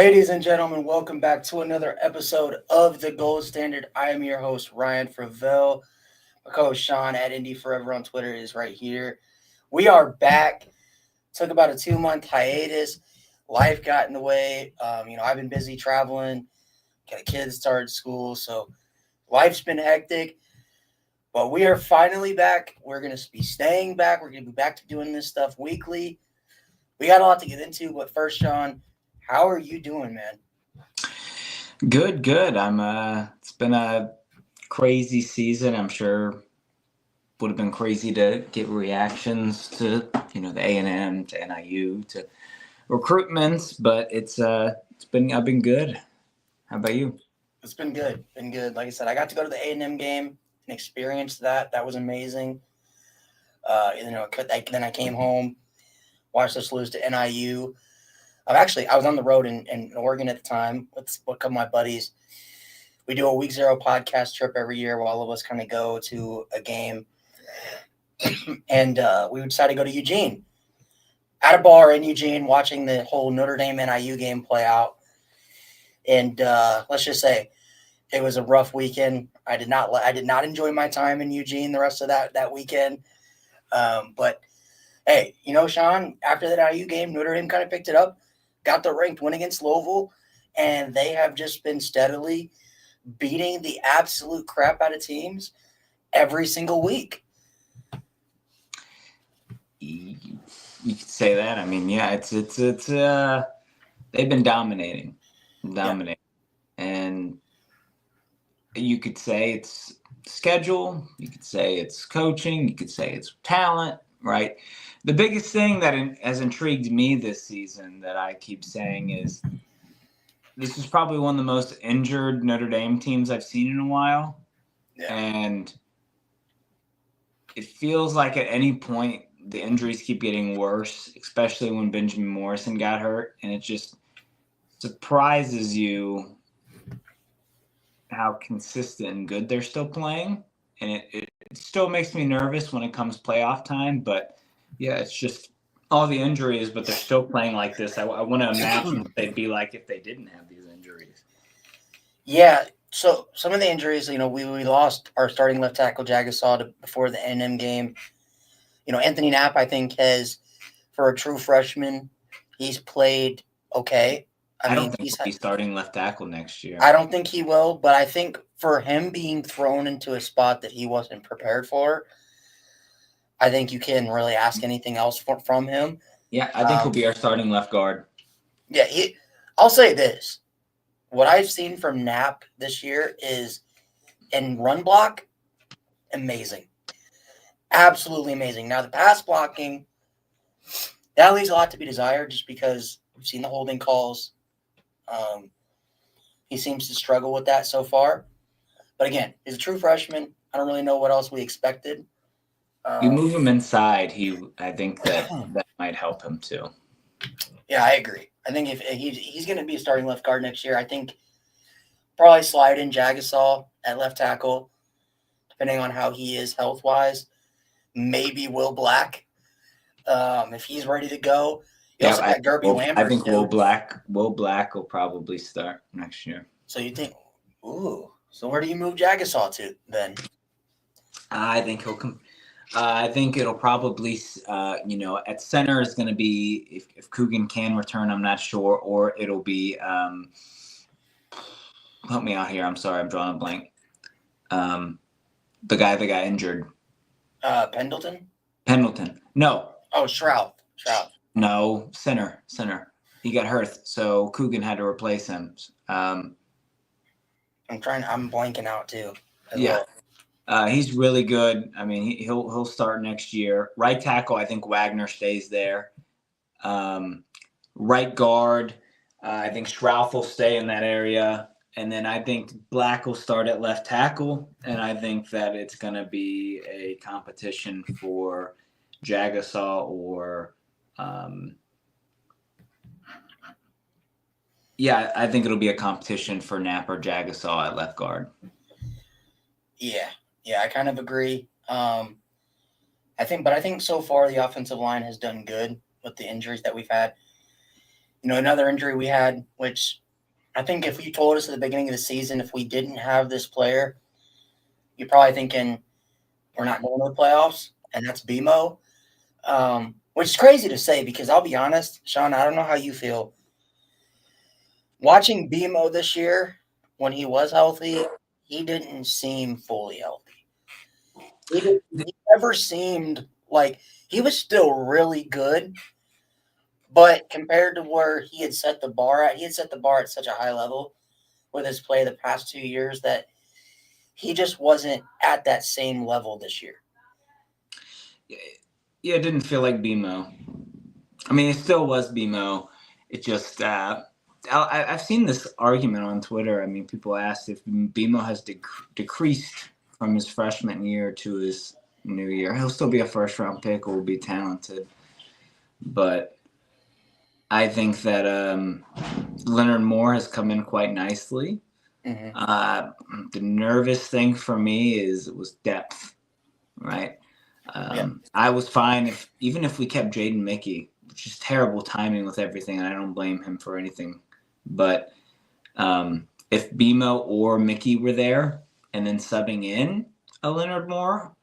Ladies and gentlemen, welcome back to another episode of The Gold Standard. I am your host, Ryan Fravel. My co-host Sean at Indy Forever on Twitter is right here. We are back. Took about a 2-month hiatus. Life got in the way. I've been busy traveling. Got a kid that started school, so life's been hectic. But we are finally back. We're going to be staying back. We're going to be back to doing this stuff weekly. We got a lot to get into, but first, Sean, how are you doing, man? Good. It's been a crazy season. I'm sure would have been crazy to get reactions to, the A&M, to NIU, to recruitments, but I've been good. How about you? It's been good. Like I said, I got to go to the A&M game and experience that. That was amazing. Then I came home, watched us lose to NIU. I was on the road in Oregon at the time with a couple of my buddies. We do a week zero podcast trip every year where all of us kind of go to a game. And we decided to go to Eugene. At a bar in Eugene, watching the whole Notre Dame NIU game play out. And let's just say it was a rough weekend. I did not enjoy my time in Eugene the rest of that weekend. But hey, Sean, after that NIU game, Notre Dame kind of picked it up, got the ranked win against Louisville, and they have just been steadily beating the absolute crap out of teams every single week. You could say that. I mean, yeah, it's they've been dominating, yeah. And you could say it's schedule, you could say it's coaching, you could say it's talent, right? The biggest thing that has intrigued me this season that I keep saying is this is probably one of the most injured Notre Dame teams I've seen in a while. Yeah. And it feels like at any point the injuries keep getting worse, especially when Benjamin Morrison got hurt. And it just surprises you how consistent and good they're still playing. And it still makes me nervous when it comes playoff time. But, yeah, it's just all the injuries, but they're still playing like this. I want to imagine what they'd be like if they didn't have these injuries. Yeah, so some of the injuries, we lost our starting left tackle, Jagasaw, before the A&M game. Anthony Knapp, I think, for a true freshman, he's played okay. I don't think he'll be starting left tackle next year. I don't think he will, but I think for him being thrown into a spot that he wasn't prepared for, I think you can't really ask anything else from him. Yeah, I think he'll be our starting left guard. Yeah, I'll say this. What I've seen from Knapp this year is in run block, amazing. Absolutely amazing. Now, the pass blocking, that leaves a lot to be desired just because we've seen the holding calls. He seems to struggle with that so far. But again, he's a true freshman. I don't really know what else we expected. You move him inside, I think that might help him too. Yeah, I agree. I think if he's going to be a starting left guard next year, I think probably slide in Jagasaw at left tackle, depending on how he is health-wise. Maybe Will Black, if he's ready to go. You also got Gerby Lambert. I think Will Black will probably start next year. So you think, so where do you move Jagasaw to then? I think he'll come. I think it'll probably, at center is going to be, if Coogan can return, I'm not sure, or it'll be, help me out here. I'm sorry, I'm drawing a blank. The guy that got injured. Pendleton? No. Oh, Shroud. No, center. He got hurt, so Coogan had to replace him. I'm blanking out too. Yeah. Well. He's really good. I mean, he'll start next year. Right tackle, I think Wagner stays there. Right guard, I think Schrauf will stay in that area. And then I think Black will start at left tackle. And I think that it's going to be a competition for Jagasaw or I think it'll be a competition for Knapp or Jagasaw at left guard. Yeah, I kind of agree. I think so far the offensive line has done good with the injuries that we've had. Another injury we had, which I think if you told us at the beginning of the season, if we didn't have this player, you're probably thinking we're not going to the playoffs, and that's BMO. Which is crazy to say because I'll be honest, Sean, I don't know how you feel. Watching BMO this year, when he was healthy, he didn't seem fully healthy. He never seemed like he was still really good, but compared to where he had set the bar at, he had set the bar at such a high level with his play the past 2 years that he just wasn't at that same level this year. Yeah, it didn't feel like BMO. I mean, it still was BMO. It just I've seen this argument on Twitter. I mean, people asked if BMO has decreased from his freshman year to his new year. He'll still be a first-round pick or will be talented. But I think that Leonard Moore has come in quite nicely. Mm-hmm. The nervous thing for me was depth, right? I was fine even if we kept Jaden Mickey, which is terrible timing with everything, and I don't blame him for anything. But if BMO or Mickey were there and then subbing in a Leonard Moore,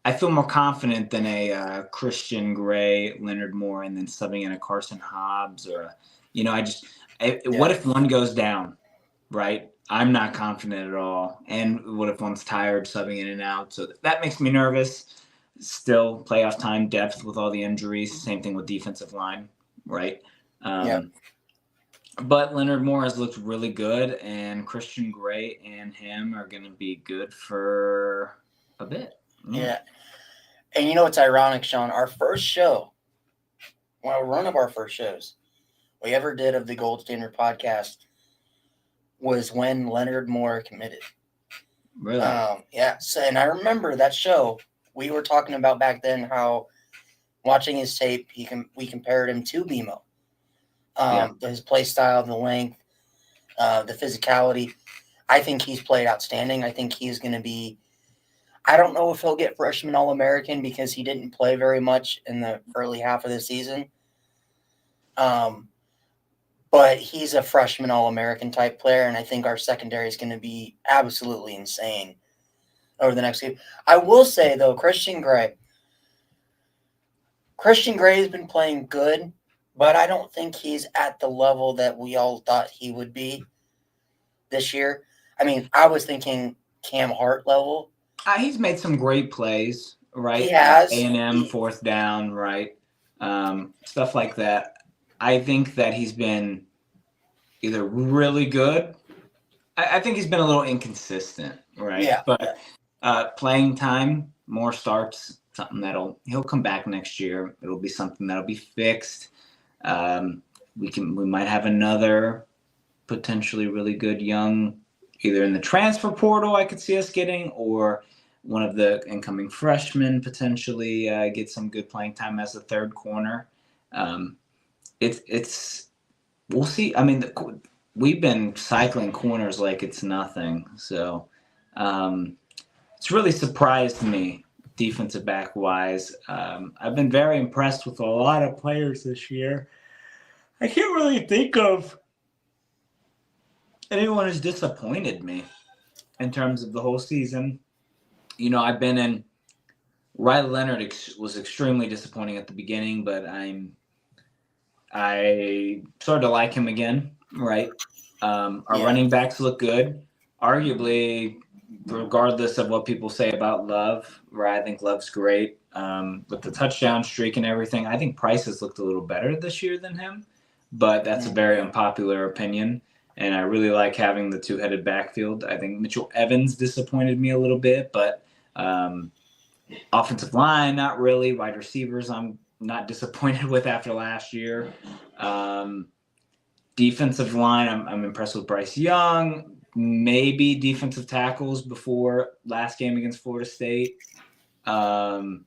I feel more confident than a Christian Gray, Leonard Moore, and then subbing in a Carson Hobbs or what if one goes down, right? I'm not confident at all. And what if one's tired, subbing in and out? So that makes me nervous. Still, playoff time, depth with all the injuries. Same thing with defensive line, right? But Leonard Moore has looked really good, and Christian Gray and him are going to be good for a bit. Yeah. And you know what's ironic, Sean? Our first show, one of our first shows we ever did of the Gold Standard podcast was when Leonard Moore committed. Really? Yeah. So, and I remember that show. We were talking about back then how watching his tape, we compared him to BMO. His play style, the length, the physicality. I think he's played outstanding. I think he's going to be. I don't know if he'll get freshman All-American because he didn't play very much in the early half of the season. But he's a freshman All-American type player, and I think our secondary is going to be absolutely insane over the next game. I will say, though, Christian Gray has been playing good, but I don't think he's at the level that we all thought he would be this year. I mean, I was thinking Cam Hart level. He's made some great plays, right? He has. A&M, fourth down, right? Stuff like that. I think that he's been either really good. I think he's been a little inconsistent, right? Yeah. But playing time, more starts, something he'll come back next year. It'll be something that'll be fixed. We might have another potentially really good young, either in the transfer portal I could see us getting, or one of the incoming freshmen potentially get some good playing time as a third corner. We'll see. I mean, we've been cycling corners like it's nothing. So it's really surprised me defensive back wise. I've been very impressed with a lot of players this year. I can't really think of anyone who's disappointed me in terms of the whole season. I've been in Riley Leonard was extremely disappointing at the beginning, but I started to like him again, right? Our running backs look good. Arguably, regardless of what people say about Love, right? I think Love's great. With the touchdown streak and everything, I think Price has looked a little better this year than him, but that's a very unpopular opinion. And I really like having the two-headed backfield. I think Mitchell Evans disappointed me a little bit, but offensive line, not really. Wide receivers, I'm not disappointed with after last year. Defensive line, I'm impressed with Bryce Young. Maybe defensive tackles before last game against Florida State. Linebackers,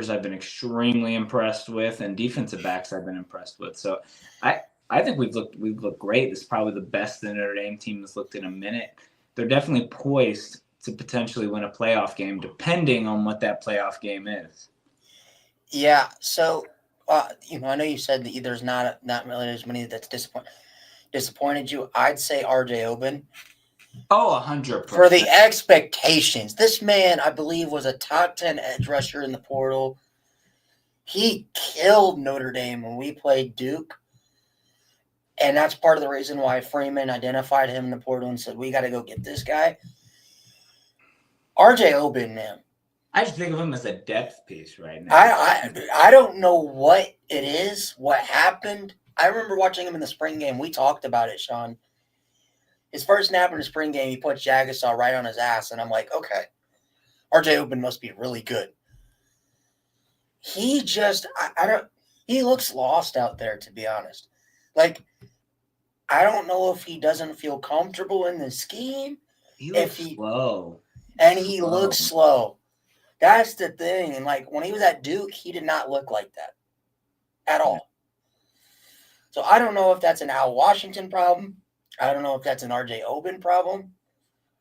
I've been extremely impressed with, and defensive backs, I've been impressed with. So I think we've looked great. This is probably the best the Notre Dame team has looked in a minute. They're definitely poised to potentially win a playoff game, depending on what that playoff game is. Yeah. So I know you said that there's not really as many that's disappointed you. I'd say R.J. Oben. Oh, For the 100%. expectations. This man, I believe, was a top 10 edge rusher in the portal. He killed Notre Dame when we played Duke. And that's part of the reason why Freeman identified him in the portal and said, we got to go get this guy. R.J. Oben, man. I just think of him as a depth piece right now. I don't know what it is, what happened. I remember watching him in the spring game. We talked about it, Sean. His first snap in the spring game, he put Jagasaw right on his ass, and I'm like, okay, R.J. Oben must be really good. He just, he looks lost out there, to be honest. Like, I don't know if he doesn't feel comfortable in the scheme. He looks slow. And he looks slow. That's the thing. And, like, when he was at Duke, he did not look like that at all. So I don't know if that's an Al Washington problem. I don't know if that's an R.J. Oben problem.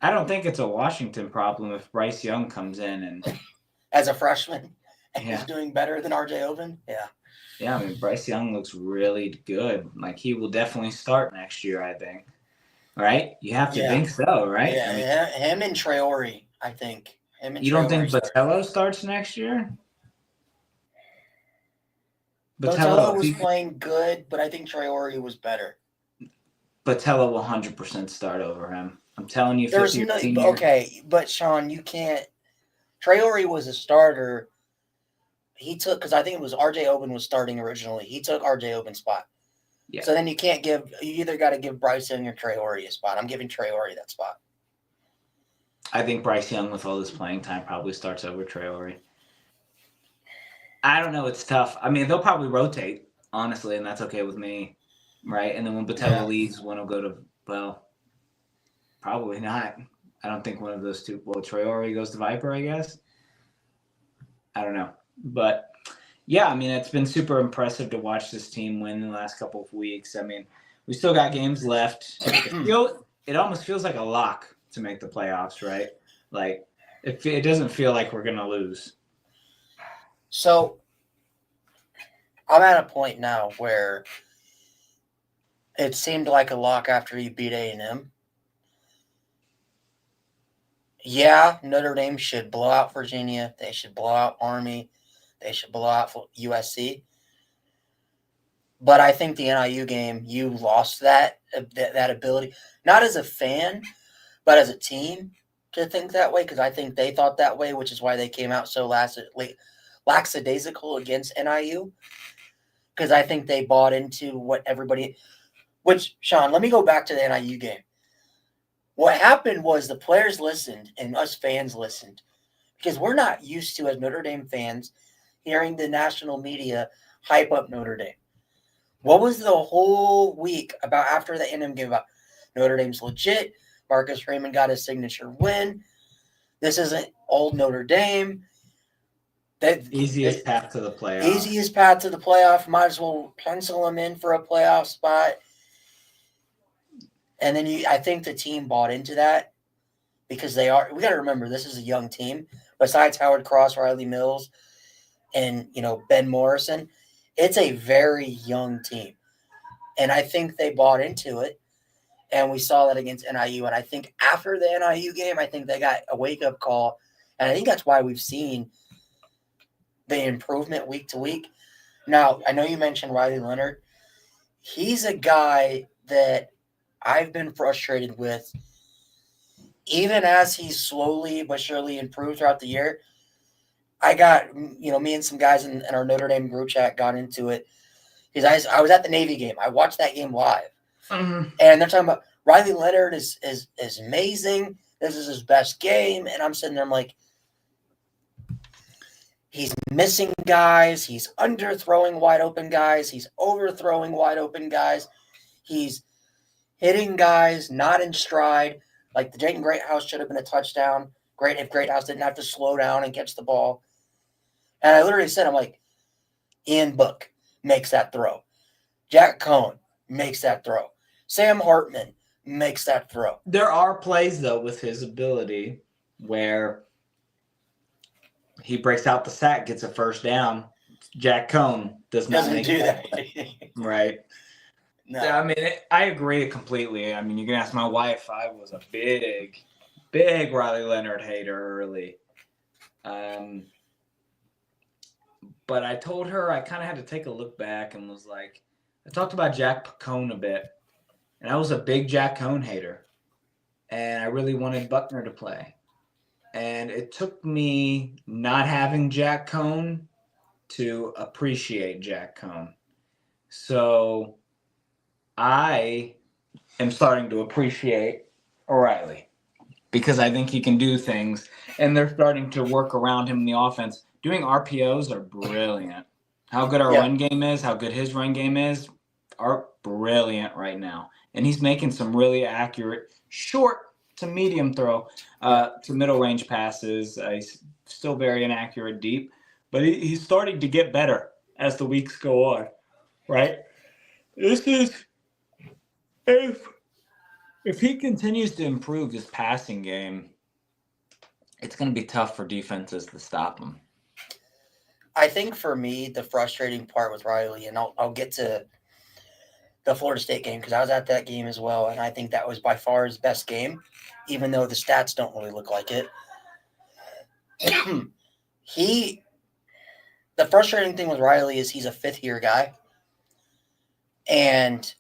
I don't think it's a Washington problem if Bryce Young comes in and as a freshman and he's doing better than R.J. Oben. Yeah. Yeah, I mean, Bryce Young looks really good. Like, he will definitely start next year, I think. Right? You have to think so, right? Yeah, I mean, him and Traore, I think. You don't think Botello starts next year? Botello was playing good, but I think Traore was better. Botello will 100% start over him. I'm telling you. There's no okay, but Sean, you can't. Traore was a starter. He took because I think it was R.J. Oben was starting originally. He took R.J. Oben's spot. Yeah. So then you can't give. You either got to give Bryce Young or Traore a spot. I'm giving Traore that spot. I think Bryce Young, with all this playing time, probably starts over Traore. I don't know. It's tough. I mean, they'll probably rotate, honestly, and that's okay with me, right? And then when Botello leaves, one will go to, well, probably not. I don't think one of those two. Well, Traore goes to Viper, I guess. I don't know. But, yeah, I mean, it's been super impressive to watch this team win the last couple of weeks. I mean, we still got games left. It almost feels like a lock to make the playoffs, right? Like, it doesn't feel like we're going to lose. So, I'm at a point now where it seemed like a lock after you beat A&M. Yeah, Notre Dame should blow out Virginia. They should blow out Army. They should blow out USC. But I think the NIU game, you lost that ability. Not as a fan, but as a team to think that way, because I think they thought that way, which is why they came out so lackadaisical against NIU. Because I think they bought into what everybody – which, Sean, let me go back to the NIU game. What happened was the players listened and us fans listened because we're not used to, as Notre Dame fans, hearing the national media hype up Notre Dame. What was the whole week about after the A&M game about? Notre Dame's legit. Marcus Freeman got his signature win. This isn't old Notre Dame. Easiest path to the playoff. Easiest path to the playoff. Might as well pencil them in for a playoff spot. And then I think the team bought into that because we got to remember, this is a young team. Besides Howard Cross, Riley Mills, and, Ben Morrison, it's a very young team. And I think they bought into it. And we saw that against NIU. And I think after the NIU game, I think they got a wake-up call. And I think that's why we've seen the improvement week to week. Now, I know you mentioned Riley Leonard. He's a guy that I've been frustrated with, even as he's slowly but surely improved throughout the year. I got, me and some guys in our Notre Dame group chat got into it. Because I was at the Navy game. I watched that game live. Mm-hmm. And they're talking about Riley Leonard is amazing. This is his best game. And I'm sitting there, I'm like, he's missing guys. He's underthrowing wide open guys. He's overthrowing wide open guys. He's hitting guys not in stride. Like the Dayton Greathouse should have been a touchdown. Great if Greathouse didn't have to slow down and catch the ball. And I literally said, I'm like, Ian Book makes that throw. Jack Cohn makes that throw. Sam Hartman makes that throw. There are plays, though, with his ability where he breaks out the sack, gets a first down, Jack Cohn does not Doesn't make do that. right. No. I mean, I agree completely. I mean, you can ask my wife. I was a big Riley Leonard hater early. But I told her I kind of had to take a look back and was like, I talked about Jack Cohn a bit, and I was a big Jack Cohn hater, and I really wanted Buckner to play. And it took me not having Jack Cohn to appreciate Jack Cohn. So I am starting to appreciate O'Reilly because I think he can do things, and they're starting to work around him in the offense. Doing RPOs are brilliant. How good our run game is, how good his run game is, are brilliant right now. And he's making some really accurate short to medium throw to middle range passes. He's still very inaccurate deep, but he's starting to get better as the weeks go on, right? This is if he continues to improve his passing game, it's going to be tough for defenses to stop him. I think for me, the frustrating part with Riley, and I'll get to the Florida State game because I was at that game as well, and I think that was by far his best game, even though the stats don't really look like it. The frustrating thing with Riley is he's a fifth-year guy, and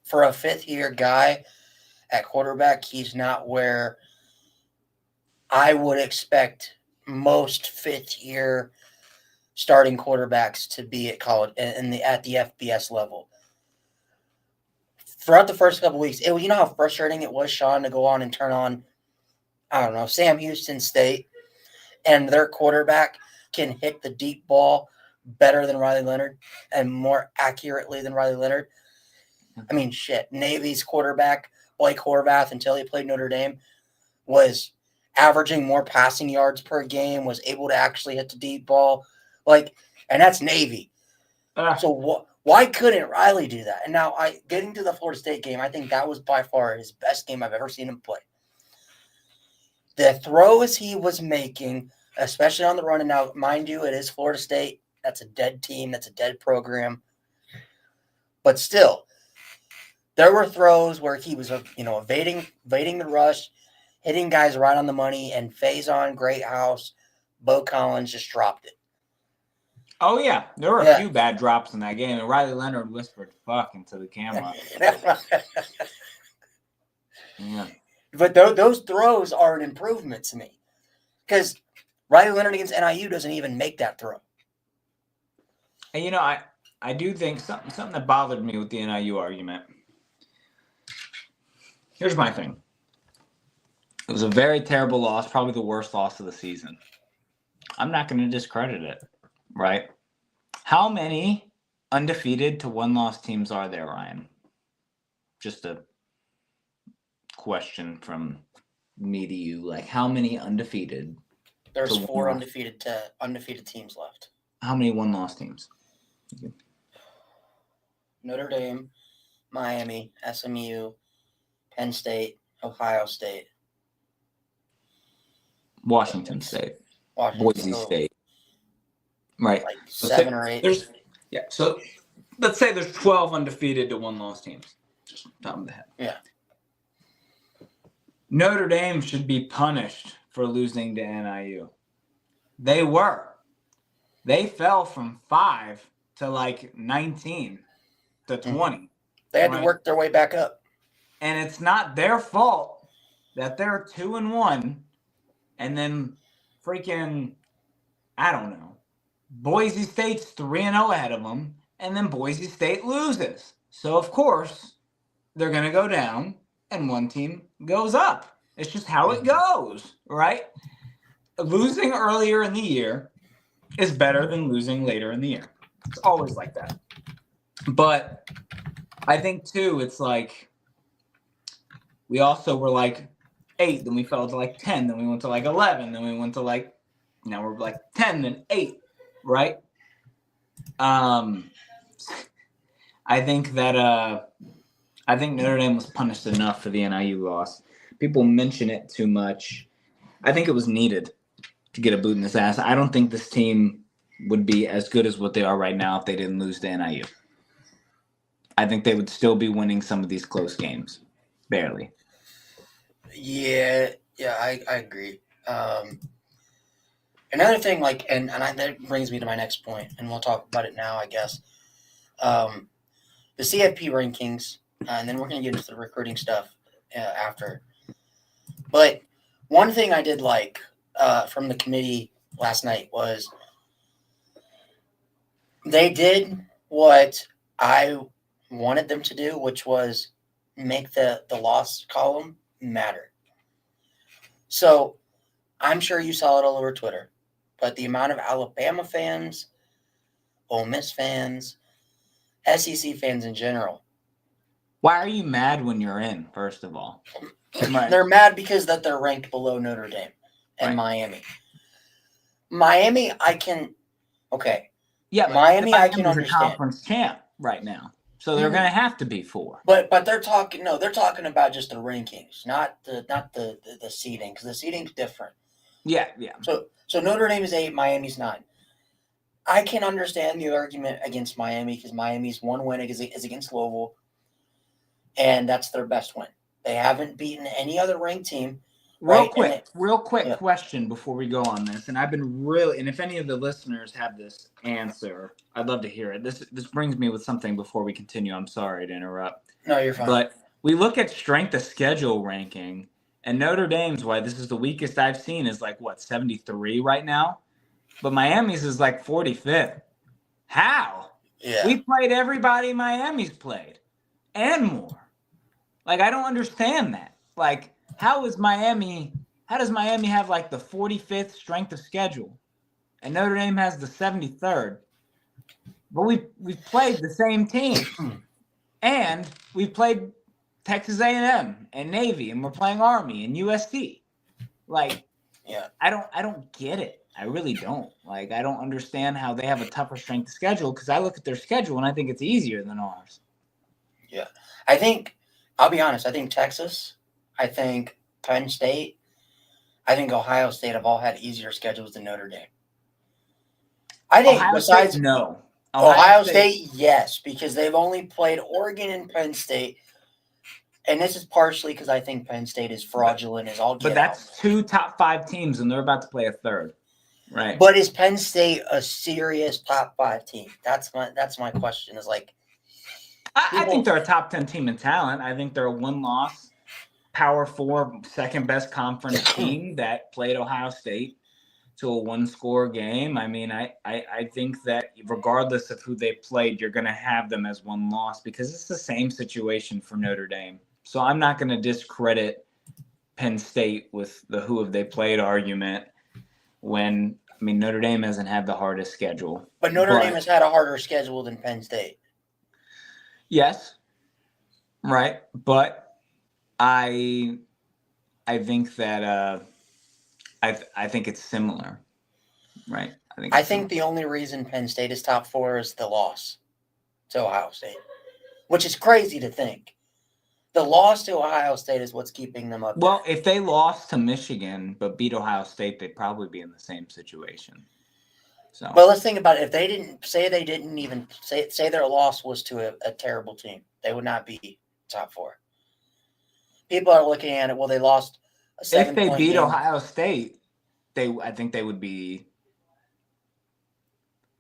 for a fifth-year guy at quarterback, he's not where I would expect most fifth-year starting quarterbacks to be at college at the FBS level. Throughout the first couple weeks, you know how frustrating it was, Sean, to go on and turn on, I don't know, Sam Houston State, and their quarterback can hit the deep ball better than Riley Leonard and more accurately than Riley Leonard. I mean, shit, Navy's quarterback, Blake Horvath, until he played Notre Dame, was averaging more passing yards per game, was able to actually hit the deep ball. And that's Navy. So why couldn't Riley do that? And now, getting to the Florida State game, I think that was by far his best game I've ever seen him play. The throws he was making, especially on the run, and now, mind you, it is Florida State. That's a dead team. That's a dead program. But still, there were throws where he was, evading the rush, hitting guys right on the money, and Faison, Greathouse, Bo Collins just dropped it. Oh, yeah. There were a few bad drops in that game, and Riley Leonard whispered fuck into the camera. Yeah. But those throws are an improvement to me because Riley Leonard against NIU doesn't even make that throw. And, I do think something that bothered me with the NIU argument. Here's my thing. It was a very terrible loss, probably the worst loss of the season. I'm not going to discredit it, right? How many undefeated to one-loss teams are there, Ryan? Just a question from me to you. How many undefeated? There's 4 undefeated teams left. How many one-loss teams? Notre Dame, Miami, SMU, Penn State, Ohio State. Washington State. Boise State. Right. 7 or 8. So let's say there's 12 undefeated to one-loss teams. Just top of the head. Yeah. Notre Dame should be punished for losing to NIU. They were. They fell from 5 to 19 to 20. They had to work their way back up. And it's not their fault that they're 2-1 and then freaking, I don't know, Boise State's 3-0 ahead of them, and then Boise State loses. So, of course, they're going to go down, and one team goes up. It's just how it goes, right? Losing earlier in the year is better than losing later in the year. It's always like that. But I think, too, it's we also were 8, then we fell to 10, then we went to 11, then we went to now we're 10, then 8, right? I think that I think Notre Dame was punished enough for the NIU loss. People mention it too much. I think it was needed to get a boot in this ass. I don't think this team would be as good as what they are right now if they didn't lose to NIU. I think they would still be winning some of these close games, barely. Yeah, I agree. Another thing, that brings me to my next point, and we'll talk about it now, I guess. The CFP rankings, and then we're going to get into the recruiting stuff after. But one thing I did like from the committee last night was they did what I wanted them to do, which was make the loss column matter. So I'm sure you saw it all over Twitter, but the amount of Alabama fans, Ole Miss fans, SEC fans in general. Why are you mad when you're in, first of all? Right. They're mad because that they're ranked below Notre Dame and Miami. Miami, okay. Yeah, Miami, I can understand. A conference champ right now, so they're going to have to be 4. But they're talking about just the rankings, not the seeding, because the seeding's different. Yeah. So Notre Dame is 8, Miami's 9. I can understand the argument against Miami because Miami's one win is against Louisville, and that's their best win. They haven't beaten any other ranked team. Real quick question before we go on this, and I've been and if any of the listeners have this answer, I'd love to hear it. This brings me with something before we continue. I'm sorry to interrupt. No, you're fine. But we look at strength of schedule ranking, and Notre Dame's, why this is the weakest I've seen, is 73 right now. But Miami's is 45th. How? Yeah. We played everybody Miami's played and more. I don't understand that. How does Miami have the 45th strength of schedule and Notre Dame has the 73rd? But we've played the same team. And we've played Texas A&M and Navy, and we're playing Army and USC. Yeah. I don't get it. I really don't. I don't understand how they have a tougher strength of schedule, because I look at their schedule and I think it's easier than ours. Yeah. I'll be honest, I think Texas, I think Penn State, I think Ohio State have all had easier schedules than Notre Dame. I think Ohio State, yes, because they've only played Oregon and Penn State. And this is partially because I think Penn State is fraudulent as all get out. But that's 2 top 5 teams, and they're about to play a third. Right. But is Penn State a serious top 5 team? That's my question. Is I think they're a top 10 team in talent. I think they're a 1-loss, Power 4, second best conference team that played Ohio State to a 1-score game. I mean, I think that regardless of who they played, you're going to have them as 1 loss, because it's the same situation for Notre Dame. So I'm not going to discredit Penn State with the who have they played argument when, Notre Dame hasn't had the hardest schedule. But Notre Dame has had a harder schedule than Penn State. Yes. Right. But I think that I think it's similar. Right. I think the only reason Penn State is top 4 is the loss to Ohio State, which is crazy to think. The loss to Ohio State is what's keeping them up. Well, if they lost to Michigan but beat Ohio State, they'd probably be in the same situation. So, well, let's think about it. If they didn't say their loss was to a terrible team, they would not be top 4. People are looking at it. Well, they lost a 7-point If they beat game. Ohio State, I think they would be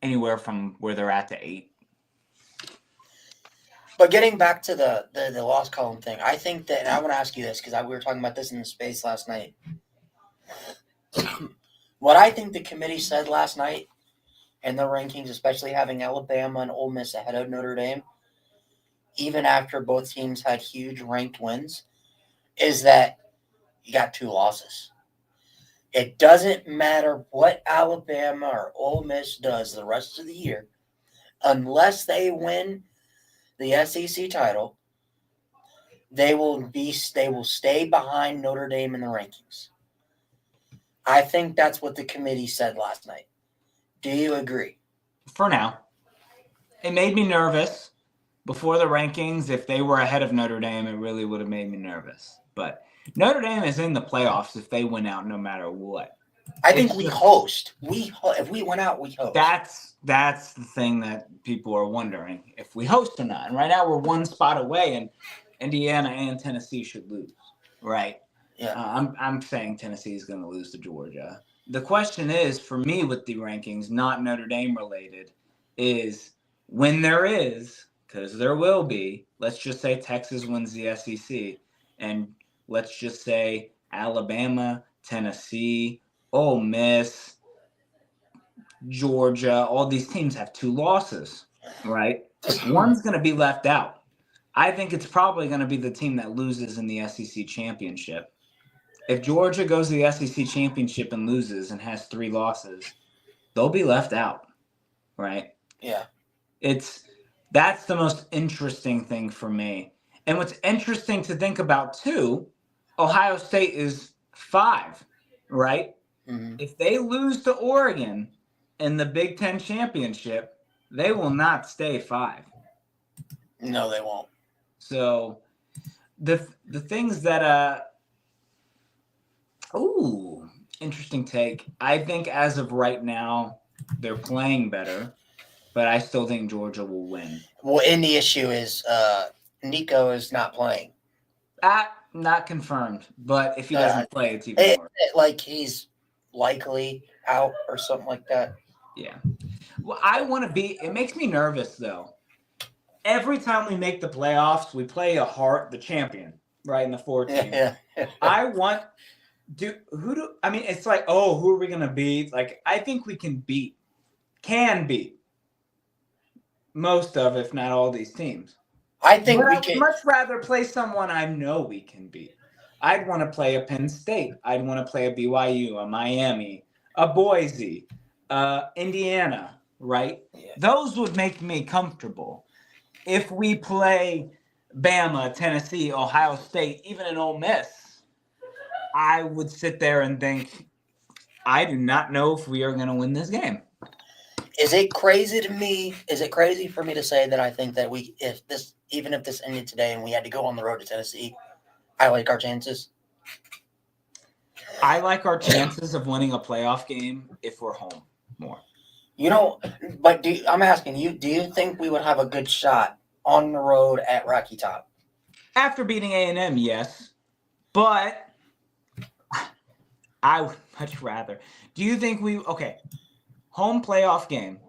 anywhere from where they're at to 8. But getting back to the loss column thing, I think that, and I want to ask you this because we were talking about this in the space last night. What I think the committee said last night in the rankings, especially having Alabama and Ole Miss ahead of Notre Dame, even after both teams had huge ranked wins, is that you got 2 losses. It doesn't matter what Alabama or Ole Miss does the rest of the year, unless they win the SEC title, they will stay behind Notre Dame in the rankings. I think that's what the committee said last night. Do you agree? For now. It made me nervous before the rankings. If they were ahead of Notre Dame, it really would have made me nervous. But Notre Dame is in the playoffs if they win out no matter what. I think we host. If we went out, we host. That's the thing that people are wondering if we host or not. And right now we're one spot away, and Indiana and Tennessee should lose, right? Yeah. I'm saying Tennessee is going to lose to Georgia. The question is, for me, with the rankings, not Notre Dame related, is when there is, because there will be, let's just say Texas wins the SEC, and let's just say Alabama, Tennessee, Ole Miss, Georgia, all these teams have 2 losses, right? One's going to be left out. I think it's probably going to be the team that loses in the SEC championship. If Georgia goes to the SEC championship and loses and has 3 losses, they'll be left out, right? Yeah. That's the most interesting thing for me. And what's interesting to think about too, Ohio State is 5, right? Mm-hmm. If they lose to Oregon in the Big Ten championship, they will not stay 5. No, they won't. So the things that interesting take. I think as of right now, they're playing better, but I still think Georgia will win. Well, and the issue is Nico is not playing. Not confirmed, but if he doesn't play, it's even worse. Like he's likely out or something like that. Yeah. Well, it makes me nervous though. Every time we make the playoffs, we play the champion, right, in the 14. Yeah. It's like, who are we going to beat? Like, I think we can beat most of, if not all, these teams. I think I would much rather play someone I know we can beat. I'd want to play a Penn State. I'd want to play a BYU, a Miami, a Boise, Indiana, right? Yeah. Those would make me comfortable. If we play Bama, Tennessee, Ohio State, even an Ole Miss, I would sit there and think, I do not know if we are going to win this game. Is it crazy to me? Is it crazy for me to say that I think that even if this ended today and we had to go on the road to Tennessee, I like our chances? I like our chances of winning a playoff game if we're home more. But I'm asking you, do you think we would have a good shot on the road at Rocky Top? After beating A&M, yes. But I would much rather. Do you think home playoff game.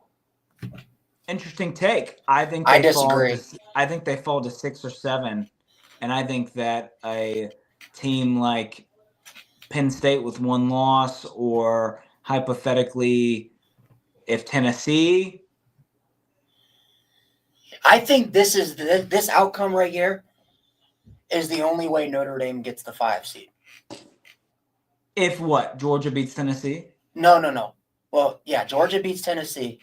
Interesting take. I disagree. I think they fall to 6 or 7. And I think that a team like Penn State with 1 loss, or hypothetically, if Tennessee. I think this outcome right here is the only way Notre Dame gets the 5 seed. If what? Georgia beats Tennessee? No. Well, yeah, Georgia beats Tennessee,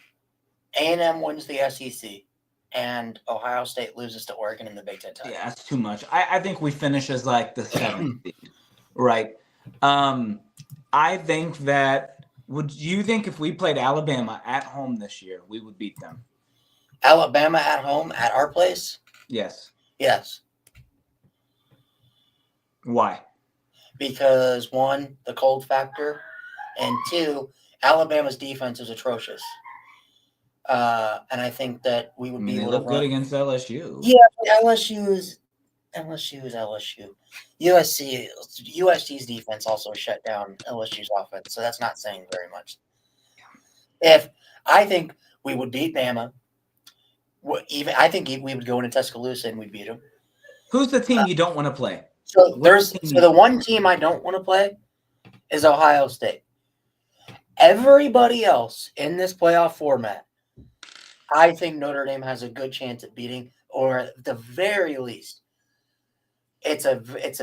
A&M wins the SEC, and Ohio State loses to Oregon in the Big Ten title. Yeah, that's too much. I think we finish as like the 7th seed, right? I think that – would you think if we played Alabama at home this year, we would beat them? Alabama at home at our place? Yes. Yes. Why? Because 1, the cold factor, and 2, Alabama's defense is atrocious. And I think that we would be able to look good against LSU. Yeah, LSU is LSU. USC's defense also shut down LSU's offense, so that's not saying very much. I think we would beat Bama. I think we would go into Tuscaloosa and we'd beat them. Who's the team you don't want to play? So the one team I don't want to play is Ohio State. Everybody else in this playoff format, I think Notre Dame has a good chance at beating, or at the very least, it's a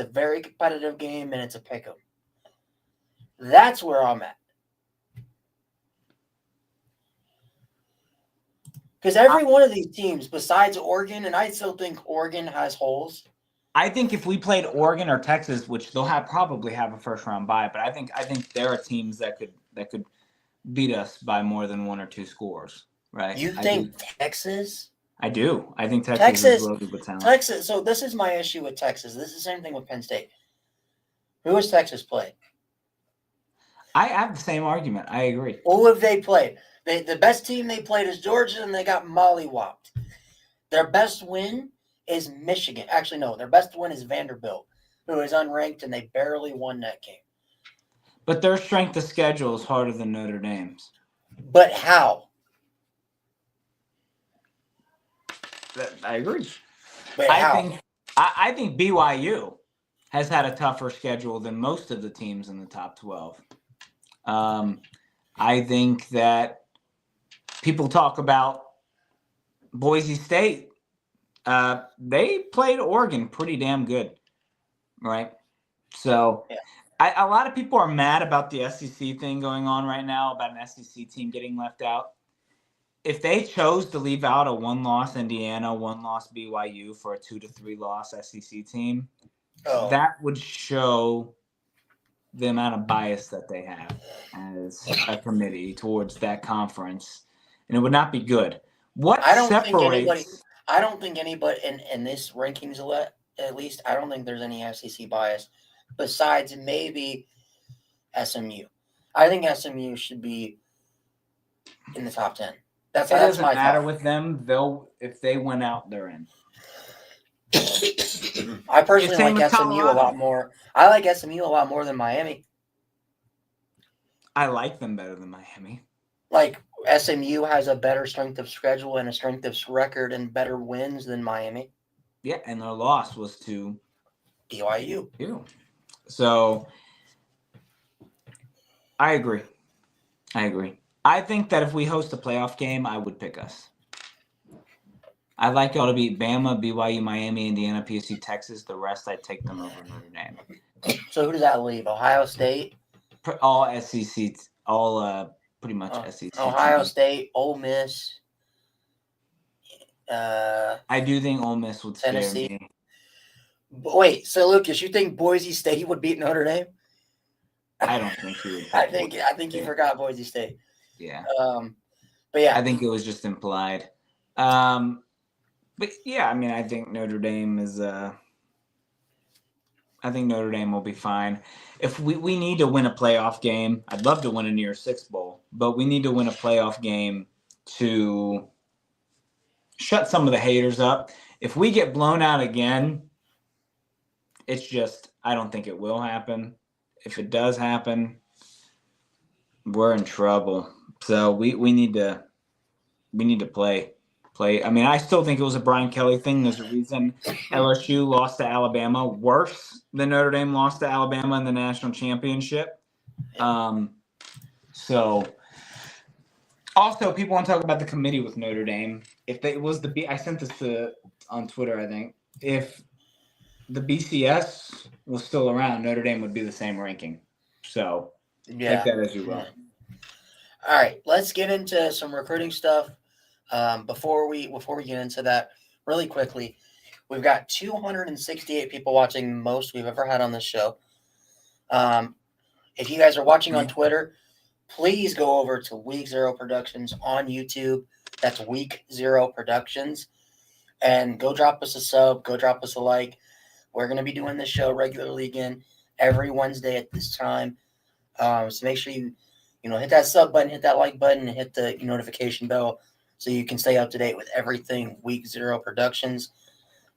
very competitive game and it's a pick'em. That's where I'm at. Because every one of these teams, besides Oregon, and I still think Oregon has holes. I think if we played Oregon or Texas, which they'll probably have a first round bye, but I think there are teams that could beat us by more than 1 or 2 scores, right? You think Texas? I do. I think Texas is loaded with talent. Texas. So this is my issue with Texas. This is the same thing with Penn State. Who has Texas played? I have the same argument. I agree. Who have they played? The best team they played is Georgia, and they got mollywopped. Their best win is Michigan. Actually, no, their best win is Vanderbilt, who is unranked, and they barely won that game. But their strength of schedule is harder than Notre Dame's. But how? I agree. But how? I think BYU has had a tougher schedule than most of the teams in the top 12. I think that people talk about Boise State. They played Oregon pretty damn good, right? So Yeah. A lot of people are mad about the SEC thing going on right now, about an SEC team getting left out. If they chose to leave out a 1-loss Indiana, 1-loss BYU for a 2 to 3 loss SEC team, that would show the amount of bias that they have as a committee towards that conference, and it would not be good. I don't think anybody in this rankings at least, I don't think there's any SEC bias besides maybe SMU. I think SMU should be in the top 10. That's my matter thought. With them. If they went out, they're in. I personally like SMU a lot more. I like SMU a lot more than Miami. I like them better than Miami. Like, SMU has a better strength of schedule and a strength of record and better wins than Miami. Yeah, and their loss was to BYU. So I agree. I think that if we host a playoff game, I would pick us. I'd like y'all to beat Bama, BYU, Miami, Indiana, PSU, Texas. The rest, I'd take them over Notre Dame. So who does that leave? Ohio State? All SEC, pretty much SEC. Ohio State, Ole Miss. I do think Ole Miss would Tennessee. Scare me. Wait, so Lucas, you think Boise State would beat Notre Dame? I don't think he would. I think you forgot Boise State. Yeah. But yeah, I think it was just implied. But yeah, I mean, I think Notre Dame is. I think Notre Dame will be fine. If we need to win a playoff game, I'd love to win a New Year's Six bowl, but we need to win a playoff game to shut some of the haters up. If we get blown out again, it's just I don't think it will happen. If it does happen, we're in trouble. So we need to play. I mean, I still think it was a Brian Kelly thing. There's a reason LSU lost to Alabama worse than Notre Dame lost to Alabama in the national championship. So also people want to talk about the committee with Notre Dame. If it was I sent this on Twitter, I think. If the BCS was still around, Notre Dame would be the same ranking. So take that as you will. All right, let's get into some recruiting stuff. Before we get into that, really quickly, we've got 268 people watching, the most we've ever had on this show. If you guys are watching on Twitter, please go over to Week Zero Productions on YouTube. That's Week Zero Productions. And go drop us a sub. Go drop us a like. We're going to be doing this show regularly again every Wednesday at this time. So make sure you hit that sub button, hit that like button, and hit the notification bell so you can stay up to date with everything Week Zero Productions.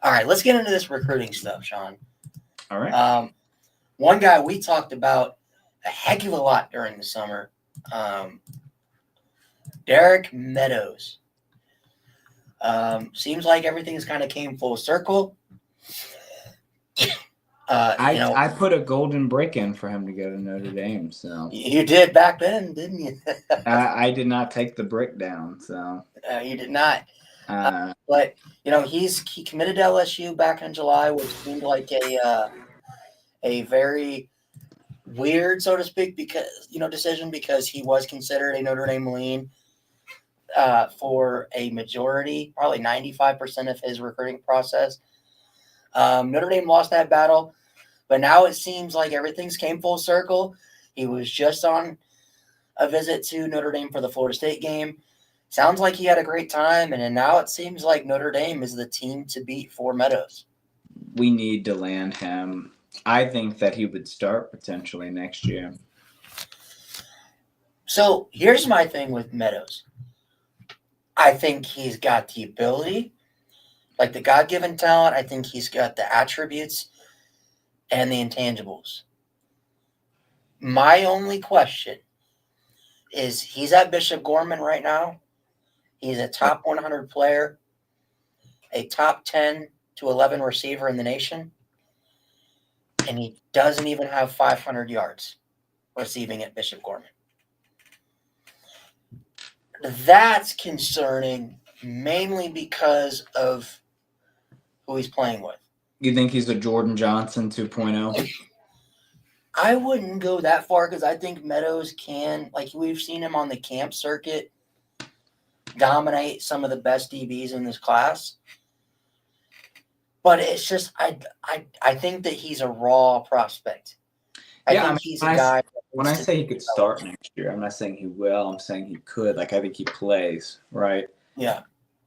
All right, let's get into this recruiting stuff, Sean. All right. One guy we talked about a heck of a lot during the summer, Derek Meadows. Seems like everything's kind of came full circle. I put a golden brick in for him to go to Notre Dame. So you did back then, didn't you? I did not take the brick down. So you did not. But he committed to LSU back in July, which seemed like a very weird, so to speak, decision because he was considered a Notre Dame lean for a majority, probably 95% of his recruiting process. Notre Dame lost that battle, but now it seems like everything's came full circle. He was just on a visit to Notre Dame for the Florida State game. Sounds like he had a great time, and now it seems like Notre Dame is the team to beat for Meadows. We need to land him. I think that he would start potentially next year. So here's my thing with Meadows. I think he's got the ability, like the God-given talent. I think he's got the attributes and the intangibles. My only question is he's at Bishop Gorman right now. He's a top 100 player, a top 10 to 11 receiver in the nation, and he doesn't even have 500 yards receiving at Bishop Gorman. That's concerning, mainly because of who he's playing with. You think he's a Jordan Johnson 2.0? I wouldn't go that far because I think Meadows can, like we've seen him on the camp circuit, dominate some of the best DBs in this class. But it's just, I think that he's a raw prospect. I think he's a guy. When I say he could start next year, I'm not saying he will. I'm saying he could. Like, I think he plays, right? Yeah.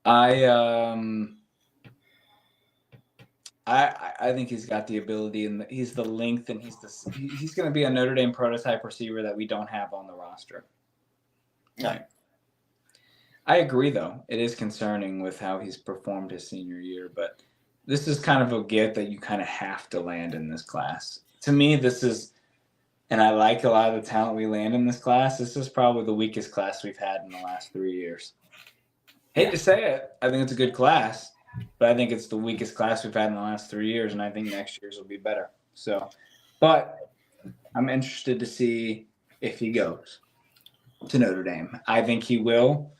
I think he's got the ability and he's the length and he's going to be a Notre Dame prototype receiver that we don't have on the roster. No. I agree, though. It is concerning with how he's performed his senior year, but this is kind of a gift that you kind of have to land in this class. To me, this is, and I like a lot of the talent we land in this class, this is probably the weakest class we've had in the last 3 years. Hate to say it. I think it's a good class. But I think it's the weakest class we've had in the last 3 years, and I think next year's will be better. So, but I'm interested to see if he goes to Notre Dame. I think he will,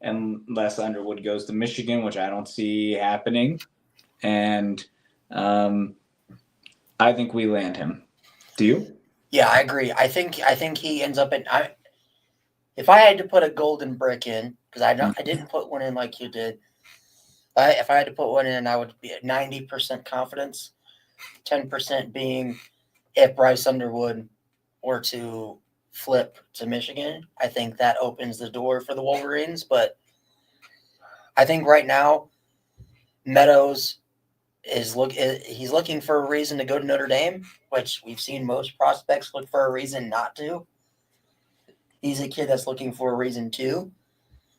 unless Underwood goes to Michigan, which I don't see happening. And I think we land him. Do you? Yeah, I agree. I think he ends up if I had to put a golden brick in, because I didn't put one in like you did. If I had to put one in, I would be at 90% confidence, 10% being if Bryce Underwood were to flip to Michigan. I think that opens the door for the Wolverines. But I think right now, Meadows he's looking for a reason to go to Notre Dame, which we've seen most prospects look for a reason not to. He's a kid that's looking for a reason to,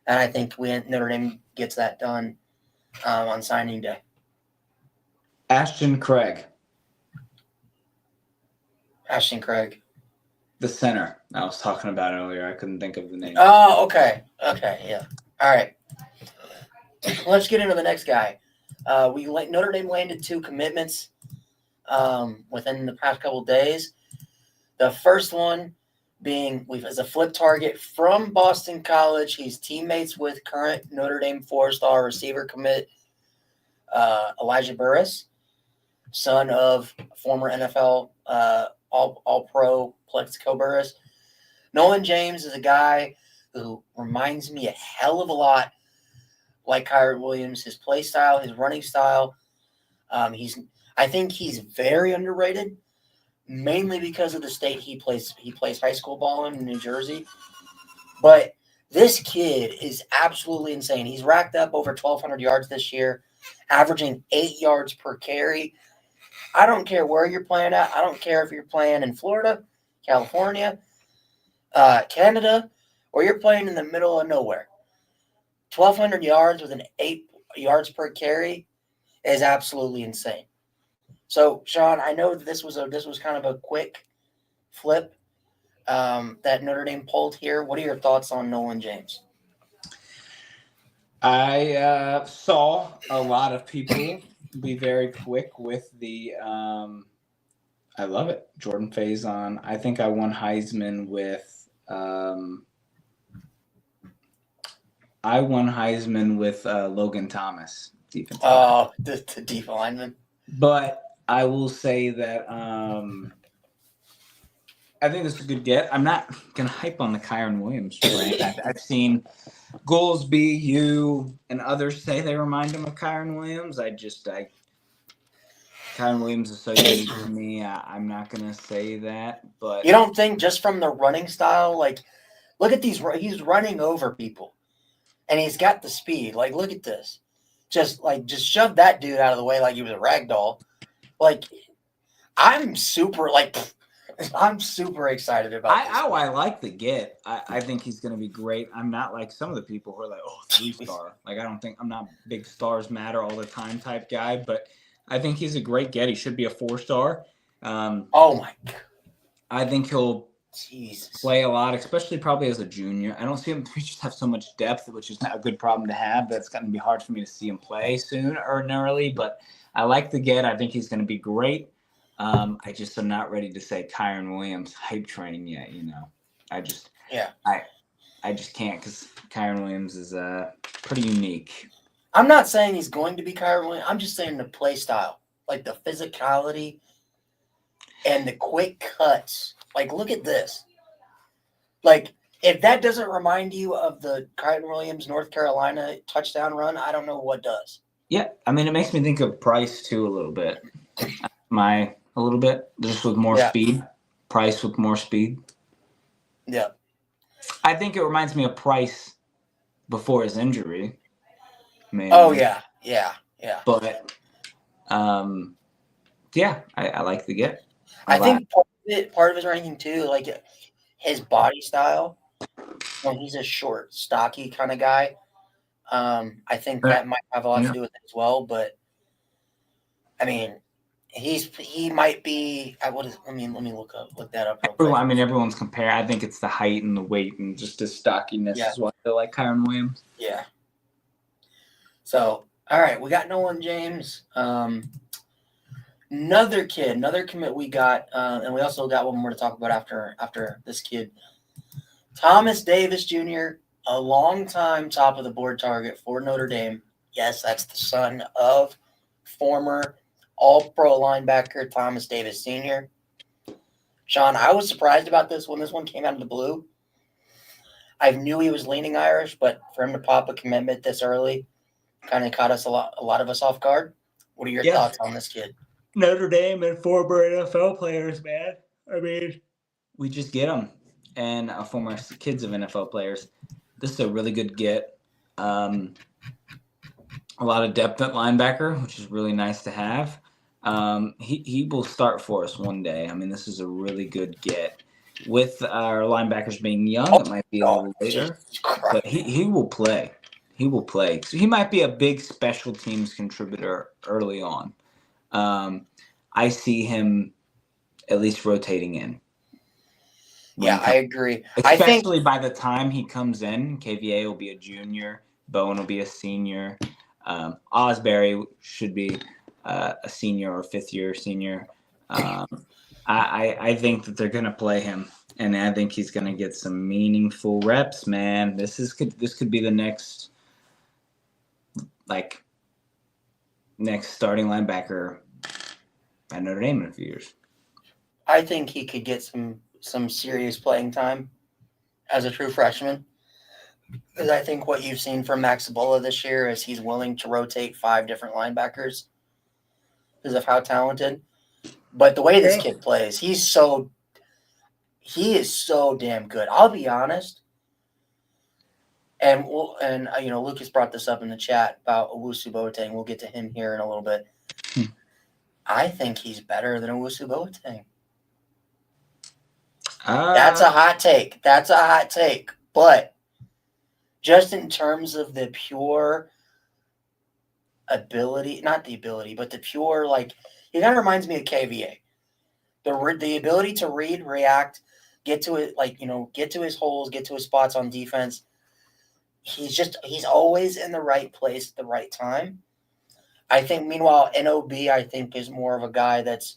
and I think Notre Dame gets that done on signing day. Ashton Craig. The center I was talking about earlier. I couldn't think of the name. Oh, okay. Okay, yeah. All right. Let's get into the next guy. Notre Dame landed 2 commitments within the past couple of days. The first one being as a flip target from Boston College. He's teammates with current Notre Dame 4-star receiver commit Elijah Burris, son of former NFL All-Pro Plexico Burris. Nolan James is a guy who reminds me a hell of a lot like Kyron Williams. His play style, his running style. I think he's very underrated, mainly because of the state he plays high school ball in New Jersey. But this kid is absolutely insane. He's racked up over 1,200 yards this year, averaging 8 yards per carry. I don't care where you're playing at. I don't care if you're playing in Florida, California, Canada, or you're playing in the middle of nowhere. 1,200 yards with an 8 yards per carry is absolutely insane. So, Sean, I know that this was kind of a quick flip that Notre Dame pulled here. What are your thoughts on Nolan James? I saw a lot of people be very quick with the I love it. Jordan Faison. I think I won Heisman with Logan Thomas, defensive. Oh, the deep lineman. But I will say that I think this is a good get. I'm not going to hype on the Kyron Williams brand. I've seen Goolsby, you, and others say they remind him of Kyron Williams. Kyron Williams is so unique to me. I'm not going to say that. But you don't think just from the running style, like, look at these. He's running over people, and he's got the speed. Like, look at this. Just shove that dude out of the way like he was a rag doll. Like, I'm super, like, I'm super excited about this. I like the get. I think he's going to be great. I'm not like some of the people who are like, oh, 3-star. Like, I'm not big stars matter all the time type guy, but I think he's a great get. He should be a 4-star. Oh my God. I think he'll Jesus. play a lot, especially probably as a junior. I don't see him. We just have so much depth, which is not a good problem to have. That's going to be hard for me to see him play soon or early. But I like the get. I think he's going to be great. I just am not ready to say Kyron Williams hype train yet. I just can't because Kyron Williams is pretty unique. I'm not saying he's going to be Kyron Williams. I'm just saying the play style, like the physicality and the quick cuts. Like, look at this. Like, if that doesn't remind you of the Kyron Williams, North Carolina touchdown run, I don't know what does. Yeah, I mean, it makes me think of Price too a little bit. A little bit, just with more speed. Price with more speed. Yeah. I think it reminds me of Price before his injury. Maybe. Oh, yeah. But, I like the get. I think part of his ranking too, like his body style. He's a short, stocky kind of guy. I think that might have a lot to do with it as well. But I mean, he might be. Let me look that up real quick. I mean, everyone's comparing. I think it's the height and the weight and just his stockiness is why I like Kyron Williams. Yeah. So, all right, we got Nolan James. Another commit we got, and we also got one more to talk about after this kid. Thomas Davis Jr., a long-time top of the board target for Notre Dame. Yes, that's the son of former All-Pro linebacker Thomas Davis Sr. Sean, I was surprised about this when this one came out of the blue. I knew he was leaning Irish, but for him to pop a commitment this early kind of caught us a lot of us off guard. What are your thoughts on this kid? Notre Dame and former NFL players, man. I mean, we just get them. And former kids of NFL players. This is a really good get. A lot of depth at linebacker, which is really nice to have. He will start for us one day. I mean, this is a really good get. With our linebackers being young, it might be a little later. But he will play. He will play. So he might be a big special teams contributor early on. I see him at least rotating in. I agree. Especially by the time he comes in, KVA will be a junior, Bowen will be a senior, Osbury should be a senior or fifth-year senior. I think that they're going to play him, and I think he's going to get some meaningful reps, man. This could be the next starting linebacker at Notre Dame in a few years. I think he could get some serious playing time as a true freshman. Because I think what you've seen from Max Ebola this year is he's willing to rotate 5 different linebackers because of how talented. But the way this kid plays, he is so damn good. I'll be honest. And Lucas brought this up in the chat about Owusu Boateng. We'll get to him here in a little bit. I think he's better than Owusu Boateng. That's a hot take. But just in terms of the pure ability, not the ability, but the pure, it kind of reminds me of KVA. The ability to read, react, get to it, get to his holes, get to his spots on defense. He's always in the right place at the right time. I think, meanwhile, NOB, I think, is more of a guy that's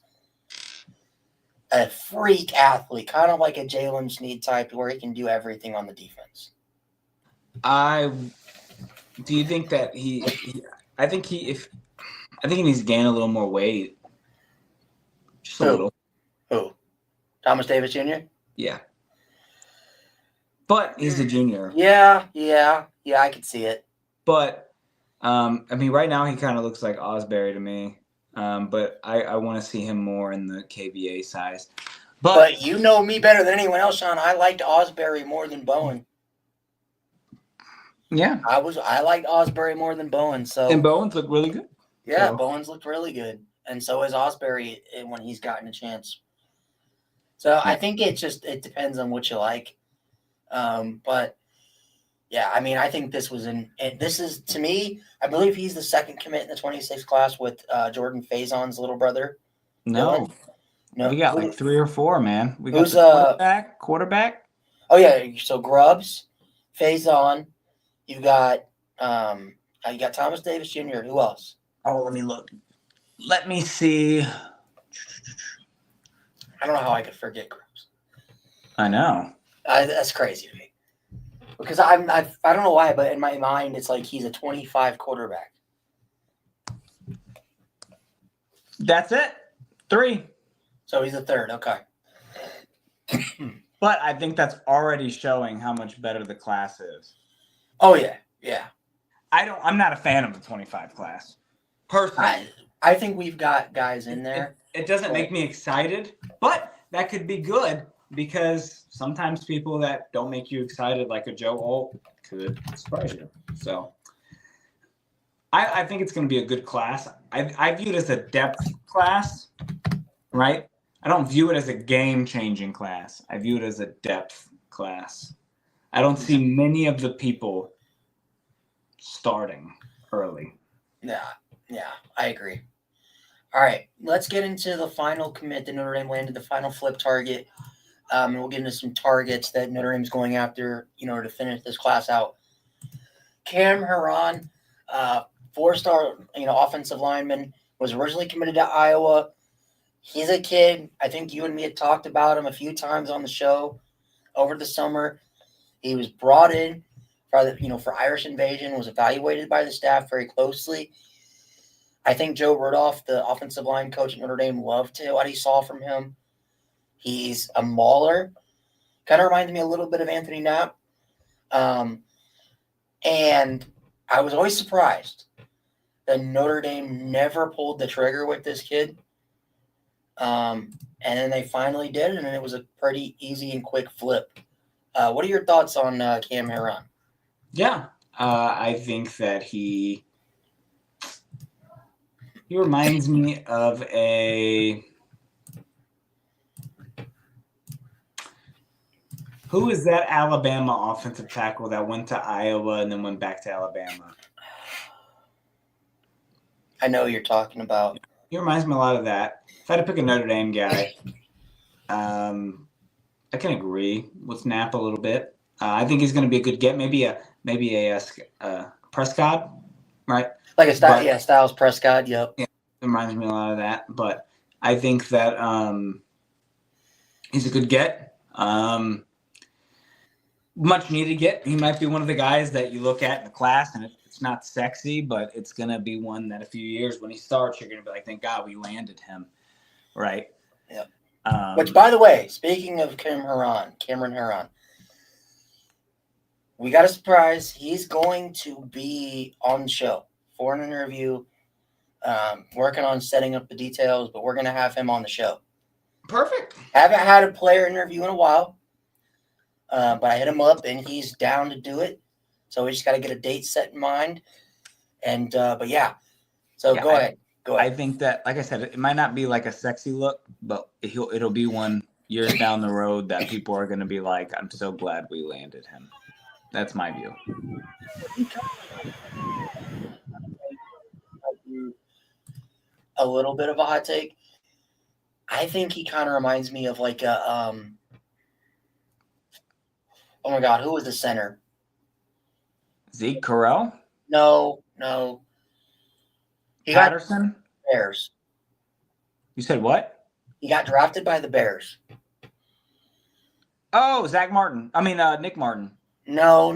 a freak athlete, kind of like a Jalen Snead type, where he can do everything on the defense. Do you think that I think he needs to gain a little more weight. Just a little. Who? Thomas Davis Jr.? Yeah. But he's a junior. Yeah, I could see it. But, right now he kind of looks like Osbury to me. But I want to see him more in the KVA size. But you know me better than anyone else, Sean. I liked Osbury more than Bowen. Yeah. I liked Osbury more than Bowen. And Bowen's looked really good. Yeah, Bowen's looked really good. And so is Osbury when he's gotten a chance. So I Yeah. think it depends on what you like. But yeah, I mean, I think this is to me, I believe he's the second commit in the 26 class with Jordan Faison's little brother, No, Dylan. No, we got like 3 or 4, man. We got who's the quarterback. oh yeah, so Grubbs, Faison, you got you got Thomas Davis Jr. Who else? Oh, let me look. Let me see. I don't know how I could forget Grubbs. I know. That's crazy to me. Because I don't know why, but in my mind it's like he's a 25 quarterback. That's it. 3. So he's a third. Okay. But I think that's already showing how much better the class is. Oh yeah, yeah. I'm not a fan of the 25 class. Personally. I think we've got guys in there. It doesn't make me excited, but that could be good because sometimes people that don't make you excited, like a Joe Alt, could surprise you. So I think it's going to be a good class. I view it as a depth class, right? I don't view it as a game-changing class. I view it as a depth class. I don't see many of the people starting early. Yeah, I agree. All right, let's get into the final commit that Notre Dame landed, the final flip target. And we'll get into some targets that Notre Dame's going after, to finish this class out. Cam Haran, 4-star, offensive lineman, was originally committed to Iowa. He's a kid. I think you and me had talked about him a few times on the show over the summer. He was brought in for Irish Invasion, was evaluated by the staff very closely. I think Joe Rudolph, the offensive line coach at Notre Dame, loved what he saw from him. He's a mauler. Kind of reminds me a little bit of Anthony Knapp. And I was always surprised that Notre Dame never pulled the trigger with this kid. And then they finally did, and it was a pretty easy and quick flip. What are your thoughts on Cam Haran? Yeah, I think that he reminds me of who is that Alabama offensive tackle that went to Iowa and then went back to Alabama? I know who you're talking about. He reminds me a lot of that. If I had to pick a Notre Dame guy, I can agree with Knapp a little bit. I think he's going to be a good get. Maybe a Prescott, right? Like Styles Prescott. Yep. Yeah, it reminds me a lot of that. But I think that he's a good get. Much needed get. He might be one of the guys that you look at in the class, and it's not sexy, but it's going to be one that a few years when he starts, you're going to be like, thank God we landed him, right? Yep. Which, by the way, speaking of Cameron Haran, we got a surprise. He's going to be on the show for an interview, working on setting up the details, but we're going to have him on the show. Perfect. Haven't had a player interview in a while, but I hit him up, and he's down to do it. So we just got to get a date set in mind. And, but yeah. So go ahead. I think that, like I said, it might not be like a sexy look, but it'll be one years down the road that people are going to be like, I'm so glad we landed him. That's my view. A little bit of a hot take. I think he kind of reminds me of like a, oh my God, who was the center? Zeke Correll? No. He Patterson? got Bears. You said what? He got drafted by the Bears. Oh, Zach Martin. I mean, Nick Martin. No.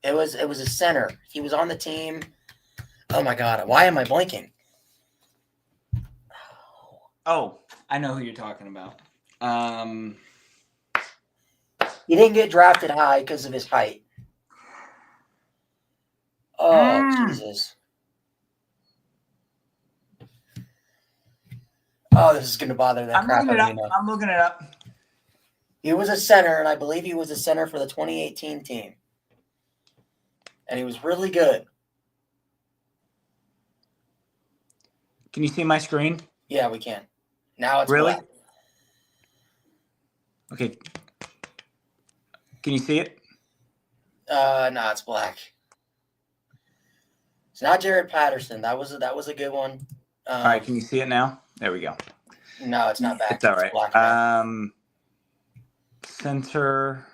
It was a center. He was on the team. Oh my God, why am I blanking? Oh, I know who you're talking about. He didn't get drafted high because of his height. Oh, Jesus. Oh, this is going to bother that crap out of me now. I'm looking it up. He was a center, and I believe he was a center for the 2018 team. And he was really good. Can you see my screen? Yeah, we can. Now it's really black. Okay. Can you see it? No, it's black. It's not Jared Patterson. That was a good one. All right, can you see it now? There we go. No, it's not back. It's all right. Black now. Center,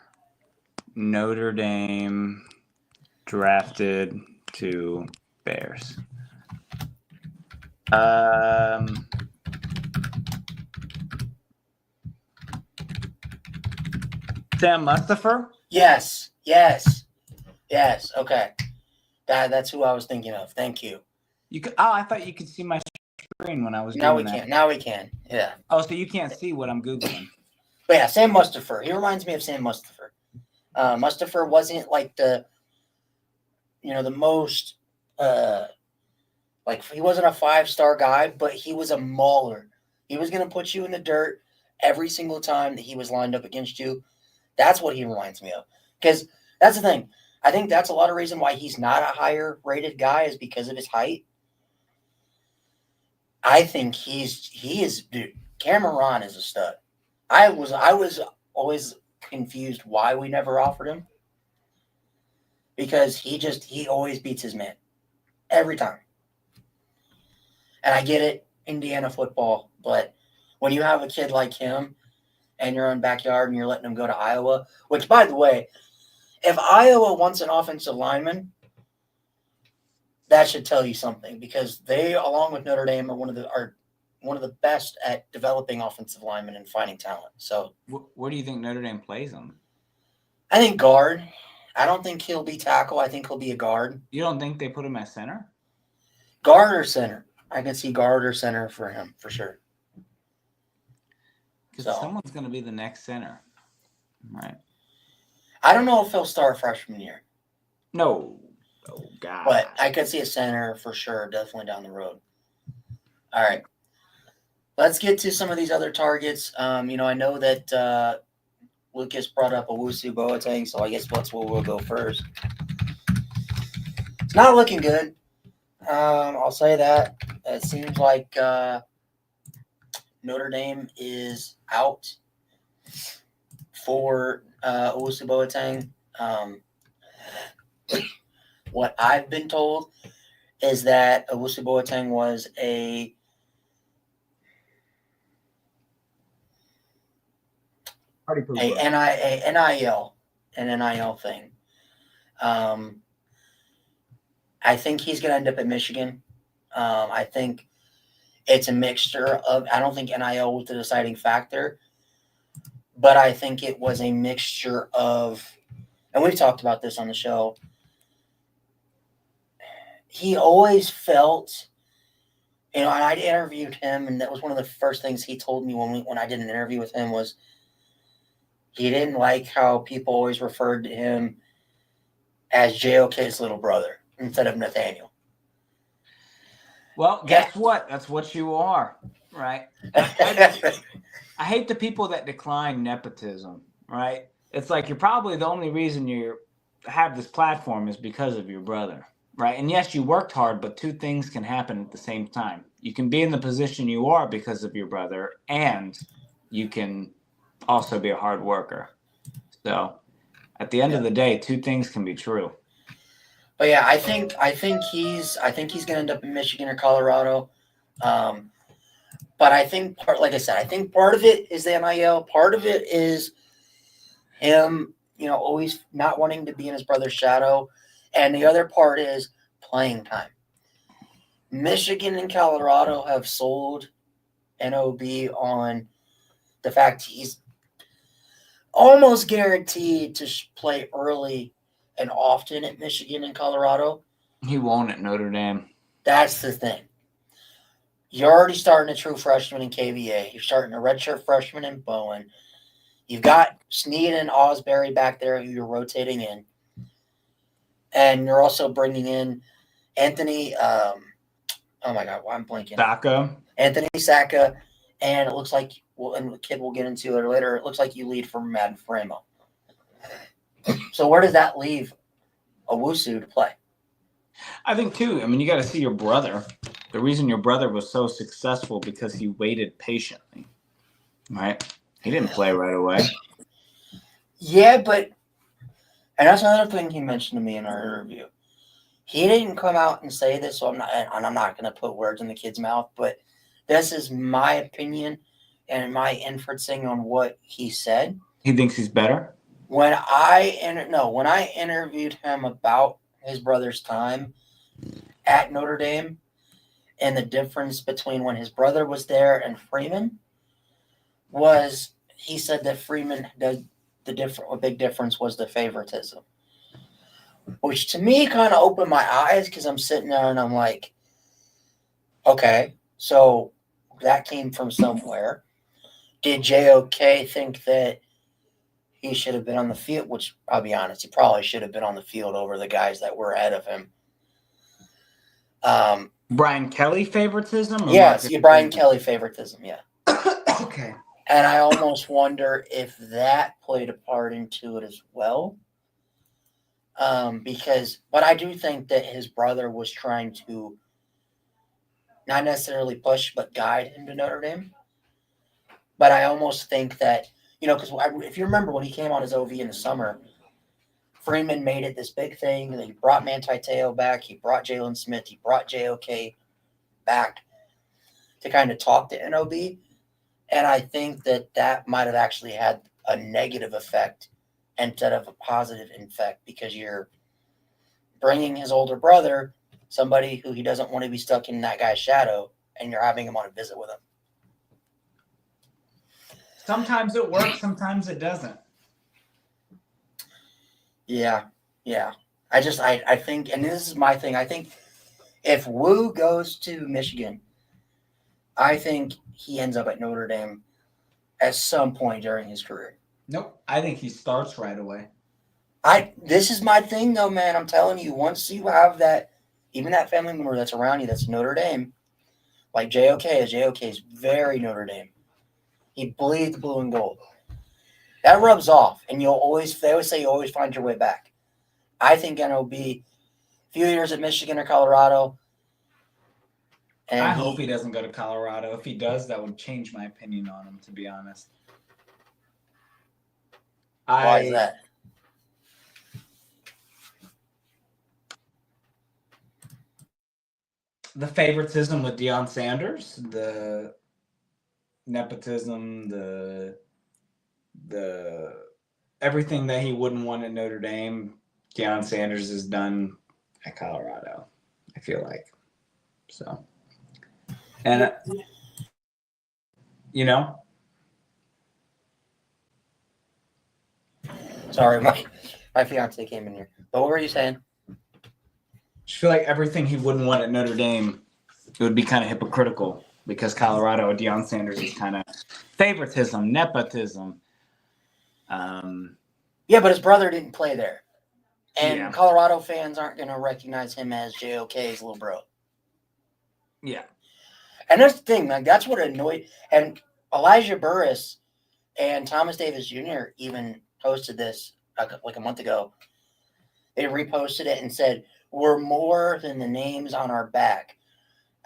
Notre Dame, drafted to Bears. Sam Mustipher? Yes. Okay. That's who I was thinking of. Thank you. I thought you could see my screen when I was Now doing we that. can. Now we can. Yeah. Oh, so you can't see what I'm Googling. But yeah, Sam Mustipher. He reminds me of Sam Mustipher. Mustipher wasn't like the most like he wasn't a 5-star guy, but he was a mauler. He was going to put you in the dirt every single time that he was lined up against you. That's what he reminds me of. Because that's the thing. I think that's a lot of reason why he's not a higher rated guy is because of his height. I think he is, dude. Cameron is a stud. I was always confused why we never offered him. Because he always beats his man. Every time. And I get it, Indiana football, but when you have a kid like him and you're in backyard and you're letting him go to Iowa, which, by the way, if Iowa wants an offensive lineman, that should tell you something because they, along with Notre Dame, are one of the best at developing offensive linemen and finding talent. So, where do you think Notre Dame plays him? I think guard. I don't think he'll be tackle. I think he'll be a guard. You don't think they put him at center? Guard or center. I can see guard or center for him, for sure. Because someone's going to be the next center. Right. I don't know if he'll start freshman year. No. Oh, God. But I could see a center for sure, definitely down the road. All right. Let's get to some of these other targets. I know that Lucas brought up Owusu Boateng, so I guess that's where we'll go first. It's not looking good. I'll say that. It seems like Notre Dame is out for Owusu Boateng. What I've been told is that Owusu Boateng was an NIL thing. I think he's going to end up at Michigan. I think it's a mixture of, I don't think NIL was the deciding factor, but I think it was a mixture of, and we've talked about this on the show, he always felt, and I interviewed him, and that was one of the first things he told me when I did an interview with him was he didn't like how people always referred to him as JOK's little brother instead of Nathaniel. Well, guess what? That's what you are, right? I hate the people that decline nepotism, right? It's like you're probably the only reason you have this platform is because of your brother, right? And yes, you worked hard, but two things can happen at the same time. You can be in the position you are because of your brother, and you can also be a hard worker. So at the end of the day, two things can be true. But yeah, I think he's going to end up in Michigan or Colorado. But I think like I said, I think part of it is the NIL. Part of it is him, always not wanting to be in his brother's shadow. And the other part is playing time. Michigan and Colorado have sold NOB on the fact he's almost guaranteed to play early and often at Michigan and Colorado. He won't at Notre Dame. That's the thing. You're already starting a true freshman in KVA. You're starting a redshirt freshman in Bowen. You've got Snead and Osbury back there who you're rotating in. And you're also bringing in Anthony, oh my God, why I'm blanking. Saka. Anthony Saka. And it looks like, and the kid will get into it later, it looks like you lead from Madden Framo. So where does that leave Owusu to play? I think, too, you got to see your brother. The reason your brother was so successful because he waited patiently, right? He didn't play right away. Yeah, but and that's another thing he mentioned to me in our interview. He didn't come out and say this, so I'm not going to put words in the kid's mouth, but this is my opinion and my inferencing on what he said. He thinks he's better? When I interviewed him about his brother's time at Notre Dame and the difference between when his brother was there and Freeman, was he said that Freeman does a big difference was the favoritism, which to me kind of opened my eyes because I'm sitting there and I'm like, okay, so that came from somewhere. Did JOK think that he should have been on the field? Which I'll be honest, he probably should have been on the field over the guys that were ahead of him. Brian Kelly favoritism? Yes, Brian Kelly favoritism, yeah. Okay. And I almost wonder if that played a part into it as well. But I do think that his brother was trying to not necessarily push, but guide him to Notre Dame. But I almost think that, because if you remember when he came on his OV in the summer, Freeman made it this big thing. He brought Manti Te'o back. He brought Jalen Smith. He brought JOK back to kind of talk to NOB. And I think that might have actually had a negative effect instead of a positive effect, because you're bringing his older brother, somebody who he doesn't want to be stuck in that guy's shadow, and you're having him on a visit with him. Sometimes it works, sometimes it doesn't. Yeah. I think, and this is my thing, I think if Wu goes to Michigan, I think he ends up at Notre Dame at some point during his career. Nope. I think he starts right away. This is my thing, though, man. I'm telling you, once you have that, even that family member that's around you that's Notre Dame, like JOK is very Notre Dame. He bleeds blue and gold. That rubs off, and they always say you always find your way back. I think NOB, a few years at Michigan or Colorado. And I hope he doesn't go to Colorado. If he does, that would change my opinion on him, to be honest. Why is that? The favoritism with Deion Sanders, the nepotism, the everything that he wouldn't want at Notre Dame, Deion Sanders has done at Colorado, I feel like. So, and Sorry, my fiance came in here. But what were you saying? I just feel like everything he wouldn't want at Notre Dame, it would be kind of hypocritical, because Colorado, Deion Sanders is kind of favoritism, nepotism. Yeah, but his brother didn't play there. And Colorado fans aren't going to recognize him as JOK's little bro. Yeah. And that's the thing, like, that's what annoyed. And Elijah Burris and Thomas Davis Jr. even posted this like a month ago. They reposted it and said, "We're more than the names on our back."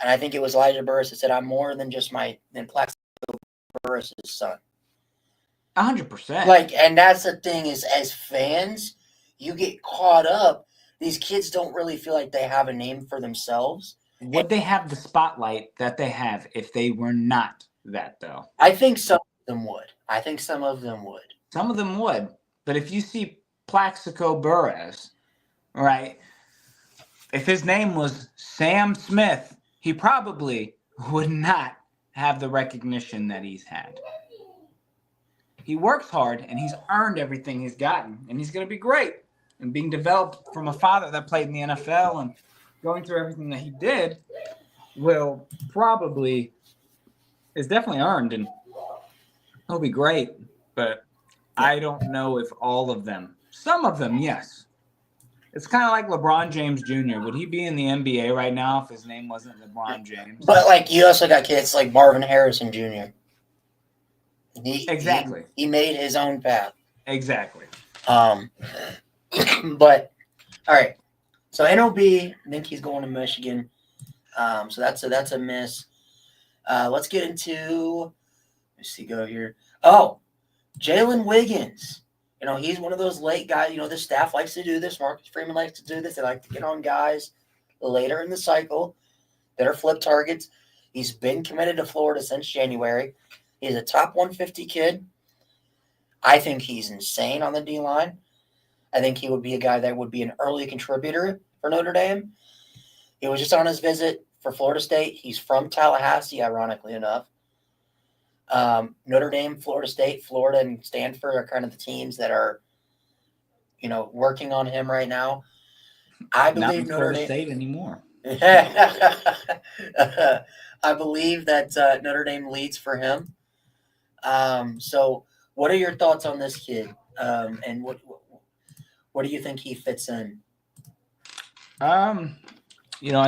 And I think it was Elijah Burris that said, "I'm more than just than Plaxico Burris' son." 100%. Like, and that's the thing, is as fans, you get caught up. These kids don't really feel like they have a name for themselves. Would they have the spotlight that they have if they were not that, though? I think some of them would. Some of them would. But if you see Plaxico Burris, right, if his name was Sam Smith, he probably would not have the recognition that he's had. He works hard, and he's earned everything he's gotten, and he's going to be great. And being developed from a father that played in the NFL and going through everything that he did is definitely earned, and he'll be great. But I don't know if all of them. Some of them, yes. It's kind of like LeBron James Jr. Would he be in the NBA right now if his name wasn't LeBron James? But, like, you also got kids like Marvin Harrison Jr. Exactly. He made his own path. Exactly. But, all right. So, NOB, I think he's going to Michigan. So that's a miss. Let's get into, let's see, go here. Oh, Jalen Wiggins. He's one of those late guys. The staff likes to do this. Marcus Freeman likes to do this. They like to get on guys later in the cycle that are flip targets. He's been committed to Florida since January. He's a top 150 kid. I think he's insane on the D-line. I think he would be a guy that would be an early contributor for Notre Dame. He was just on his visit for Florida State. He's from Tallahassee, ironically enough. Notre Dame, Florida State, Florida, and Stanford are kind of the teams that are, working on him right now. I believe Not Florida State anymore. I believe that Notre Dame leads for him. So, what are your thoughts on this kid? And what do you think he fits in? I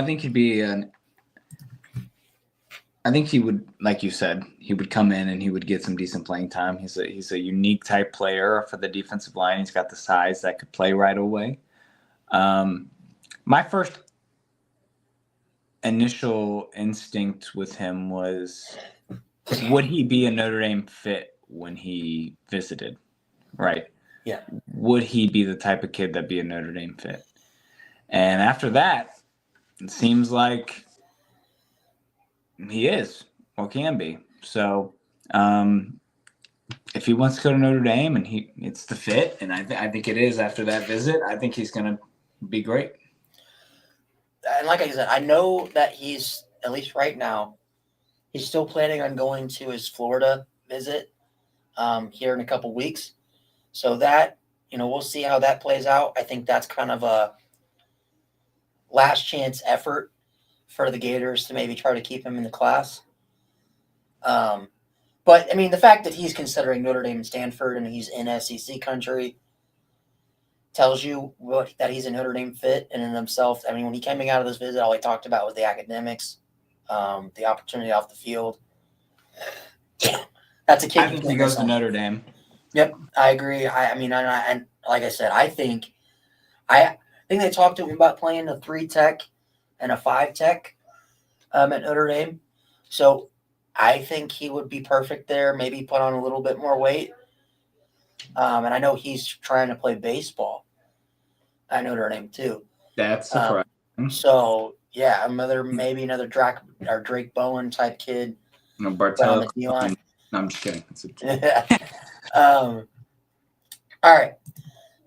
think he'd be I think he would, like you said, he would come in and he would get some decent playing time. He's a unique type player for the defensive line. He's got the size that could play right away. My first initial instinct with him was, would he be a Notre Dame fit when he visited? Right. Yeah. Would he be the type of kid that'd be a Notre Dame fit? And after that, it seems like he is or can be. So if he wants to go to Notre Dame and it's the fit, and I think it is after that visit, I think he's going to be great. And like I said, I know that he's, at least right now, he's still planning on going to his Florida visit here in a couple weeks. So that, we'll see how that plays out. I think that's kind of a last chance effort for the Gators to maybe try to keep him in the class. But, the fact that he's considering Notre Dame and Stanford and he's in SEC country tells you that he's a Notre Dame fit in and himself. When he came out of this visit, all he talked about was the academics, the opportunity off the field. That's a kid. I think he goes to Notre Dame. Yep, I agree. And like I said, I think they talked to him about playing a 3-tech and a 5-tech at Notre Dame. So I think he would be perfect there. Maybe put on a little bit more weight. And I know he's trying to play baseball at Notre Dame too. That's surprising. So yeah, maybe another Drake Bowen type kid. Bartel. No, I'm just kidding. All right,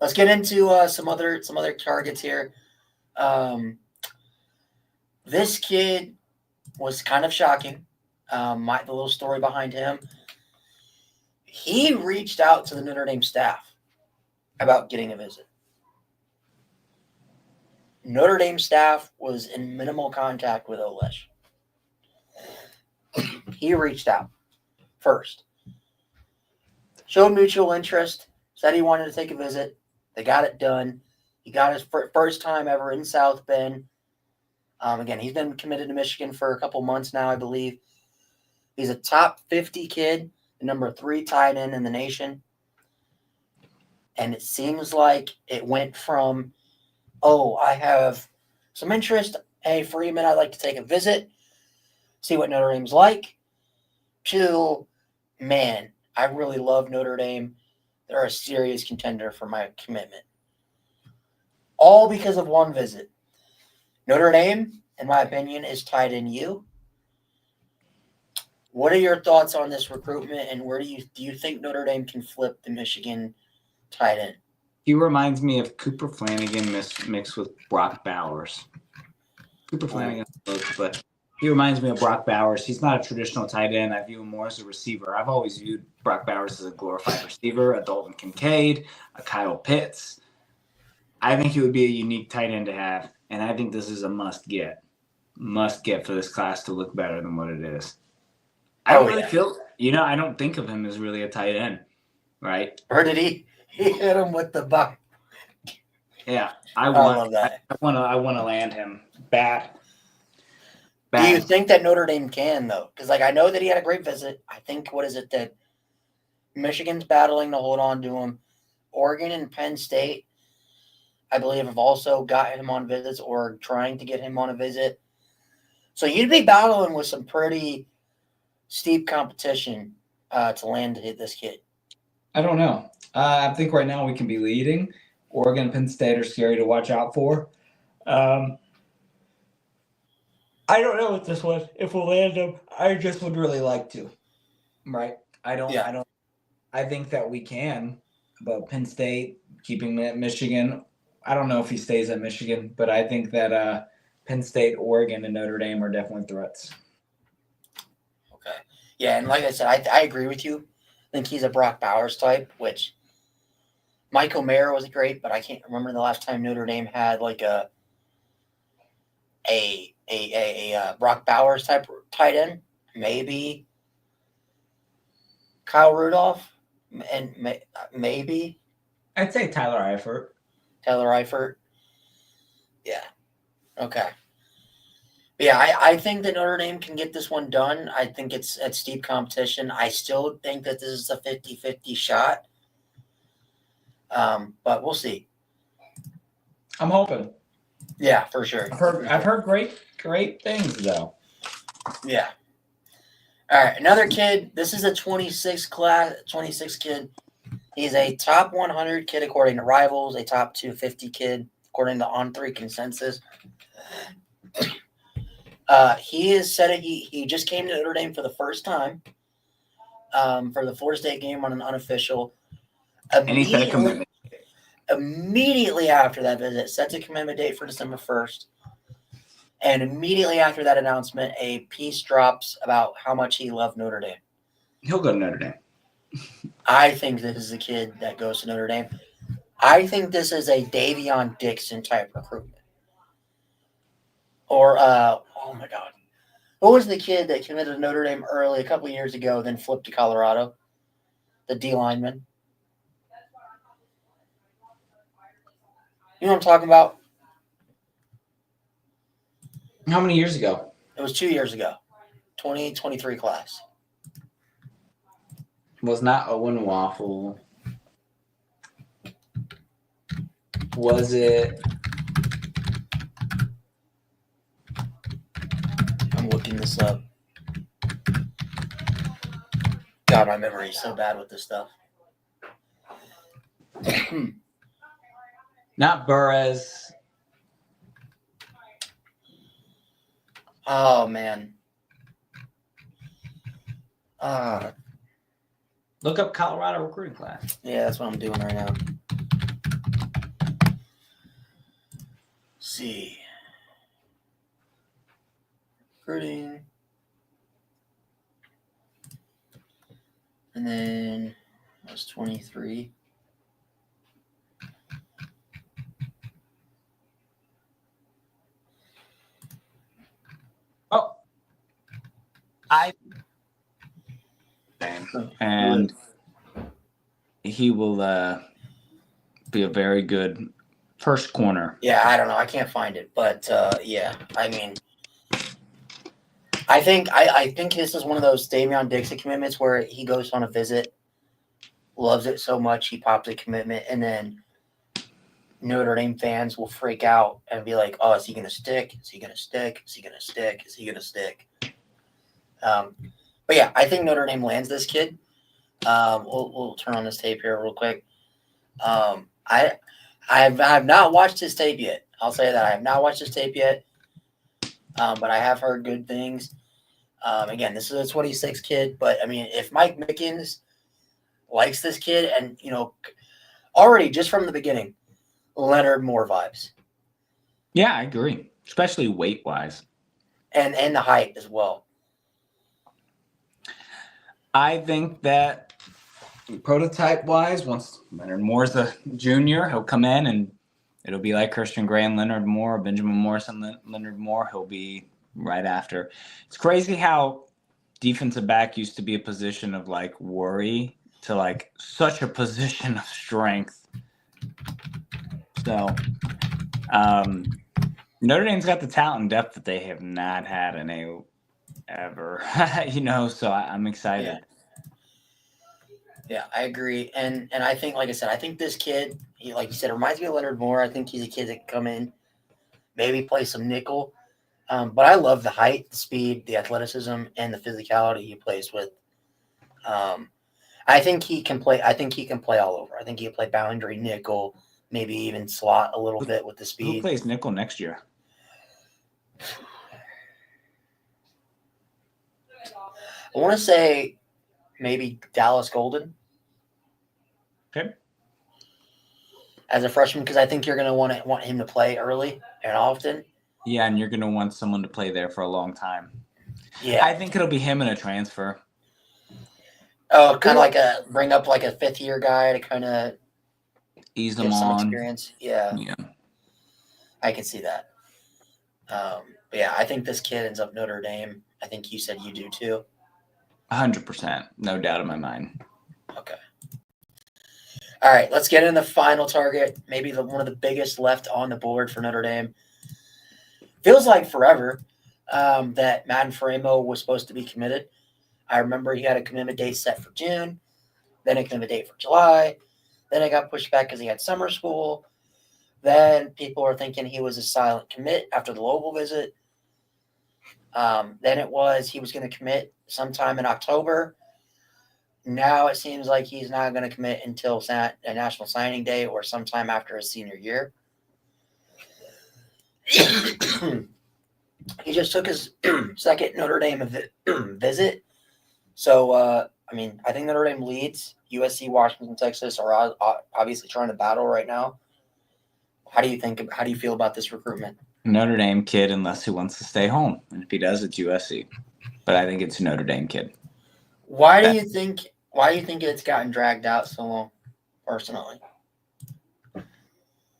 let's get into some other targets here. This kid was kind of shocking. The little story behind him. He reached out to the Notre Dame staff about getting a visit. Notre Dame staff was in minimal contact with Olesh. He reached out first. Showed mutual interest. Said he wanted to take a visit. They got it done. He got his first time ever in South Bend. Again, he's been committed to Michigan for a couple months now, I believe. He's a top 50 kid, the number 3 tight end in the nation. And it seems like it went from, I have some interest. Hey, Freeman, I'd like to take a visit, see what Notre Dame's like, to, man, I really love Notre Dame. They're a serious contender for my commitment. All because of one visit. Notre Dame, in my opinion, is tight end U. What are your thoughts on this recruitment, and where do you think Notre Dame can flip the Michigan tight end? He reminds me of Cooper Flanagan mixed with Brock Bowers. Cooper Flanagan, but he reminds me of Brock Bowers. He's not a traditional tight end. I view him more as a receiver. I've always viewed Brock Bowers as a glorified receiver, a Dalton Kincaid, a Kyle Pitts. I think he would be a unique tight end to have, and I think this is a must get for this class to look better than what it is. I don't really feel, I don't think of him as really a tight end, right? Or did he hit him with the buck? Yeah, I love that. I want to land him bad. Do you think that Notre Dame can, though? Because, I know that he had a great visit. I think, what is it, that Michigan's battling to hold on to him. Oregon and Penn State, I believe, have also got him on visits or trying to get him on a visit. So you'd be battling with some pretty steep competition to land to hit this kid. I don't know. I think right now we can be leading. Oregon and Penn State are scary to watch out for. Um, I don't know with this one if we'll land them. I just would really like to. Right. I don't. Yeah. I don't. I think that we can. But Penn State keeping him at Michigan. I don't know if he stays at Michigan, but I think that Penn State, Oregon, and Notre Dame are definitely threats. Okay. Yeah, and like I said, I agree with you. I think he's a Brock Bowers type, which Michael Mayer was great, but I can't remember the last time Notre Dame had like a Brock Bowers type tight end. Maybe Kyle Rudolph, and maybe I'd say Tyler Eifert. Taylor Eifert. Yeah. Okay. Yeah, I think that Notre Dame can get this one done. I think it's steep competition. I still think that this is a 50-50 shot. But we'll see. I'm hoping. Yeah, for sure. I've heard great things though. Yeah. All right, another kid. This is a 26 kid. He's a top 100 kid according to Rivals, a top 250 kid according to On3 consensus. He is said he just came to Notre Dame for the first time for the Florida State game on an unofficial. And he set a commitment. Immediately after that visit, sets a commitment date for December 1st. And immediately after that announcement, a piece drops about how much he loved Notre Dame. He'll go to Notre Dame. I think this is a kid that goes to Notre Dame. I think this is a Davion Dixon type recruitment. Or, oh my God. Who was the kid that committed to Notre Dame early a couple of years ago, then flipped to Colorado? The D lineman. You know what I'm talking about? How many years ago? It was 2 years ago. 2023 class. Was not Owen Waffle. Was it? I'm looking this up. God, my memory is so bad with this stuff. Not Burres. Oh, man. Look up Colorado recruiting class. Yeah, that's what I'm doing right now. Let's see. Recruiting. And then that was 23. Oh. And he will be a very good first corner. Yeah, I don't know. I can't find it, but yeah, I mean, I think this is one of those Davion Dixon commitments where he goes on a visit, loves it so much he pops a commitment, and then Notre Dame fans will freak out and be like, "Oh, is he going to stick? Is he going to stick? Is he going to stick? Is he going to stick?" But yeah, I think Notre Dame lands this kid. We'll turn on this tape here real quick. I have not watched his tape yet. I'll say that I have not watched his tape yet, but I have heard good things. Again, this is a 26 kid, but I mean, if Mike Mickens likes this kid, and already just from the beginning, Leonard Moore vibes. Yeah, I agree, especially weight wise, and the height as well. I think that prototype wise, once Leonard Moore's a junior, he'll come in and it'll be like Christian Gray and Leonard Moore, Benjamin Morrison, Leonard Moore. He'll be right after. It's crazy how defensive back used to be a position of like worry to like such a position of strength. So Notre Dame's got the talent and depth that they have not had in a ever, so I'm excited. Yeah, I agree. And I think, like I said, I think this kid, he, like you said, reminds me of Leonard Moore. I think he's a kid that can come in, maybe play some nickel. But I love the height, the speed, the athleticism, and the physicality he plays with. I I think he can play. I think he can play all over. I think he can play boundary, nickel, maybe even slot a little bit with the Who speed. plays nickel next year? I want to say maybe Dallas Golden. Okay. As a freshman, because I think you're going to want him to play early and often. Yeah, and you're going to want someone to play there for a long time. Yeah. I think it'll be him in a transfer. Oh, kind of like bring up like a 5th-year guy to kind of ease give him some on. experience. Yeah. I can see that. But yeah, I think this kid ends up Notre Dame. I think you said you do too. 100%. No doubt in my mind. Okay. All right, let's get in the final target. Maybe one of the biggest left on the board for Notre Dame. Feels like forever that Madden Faremo was supposed to be committed. I remember he had a commitment date set for June, then a commitment date for July. Then it got pushed back because he had summer school. Then people were thinking he was a silent commit after the Louisville visit. Then it was he was going to commit sometime in October. Now it seems like he's not going to commit until a National Signing Day or sometime after his senior year. He just took his second Notre Dame visit. So, I mean, I think Notre Dame leads. USC, Washington, Texas are obviously trying to battle right now. How do you feel about this recruitment? Notre Dame kid, unless he wants to stay home. And if he does, it's USC. But I think it's a Notre Dame kid. Why do you think it's gotten dragged out so long, personally?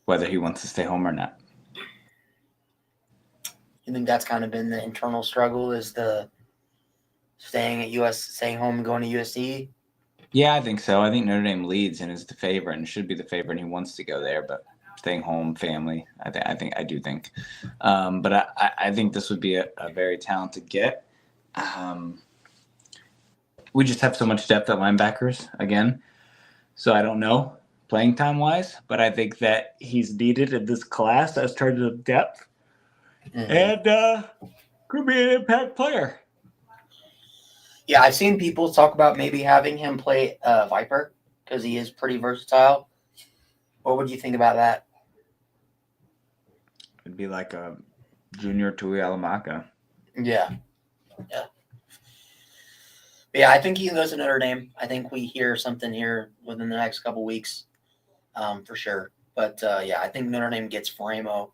Whether he wants to stay home or not. You think that's kind of been the internal struggle, is the staying home and going to USC? Yeah, I think so. I think Notre Dame leads and is the favorite and should be the favorite, and he wants to go there, but staying home, family, I do think. But I think this would be a very talented get. We just have so much depth at linebackers again. So I don't know playing time wise, but I think that he's needed in this class as terms of depth. Mm-hmm. And could be an impact player. Yeah, I've seen people talk about maybe having him play Viper because he is pretty versatile. What would you think about that? It'd be like a junior Tui Alamaka. Yeah. But yeah, I think he goes to Notre Dame. I think we hear something here within the next couple weeks, for sure. But yeah, I think Notre Dame gets Faremo,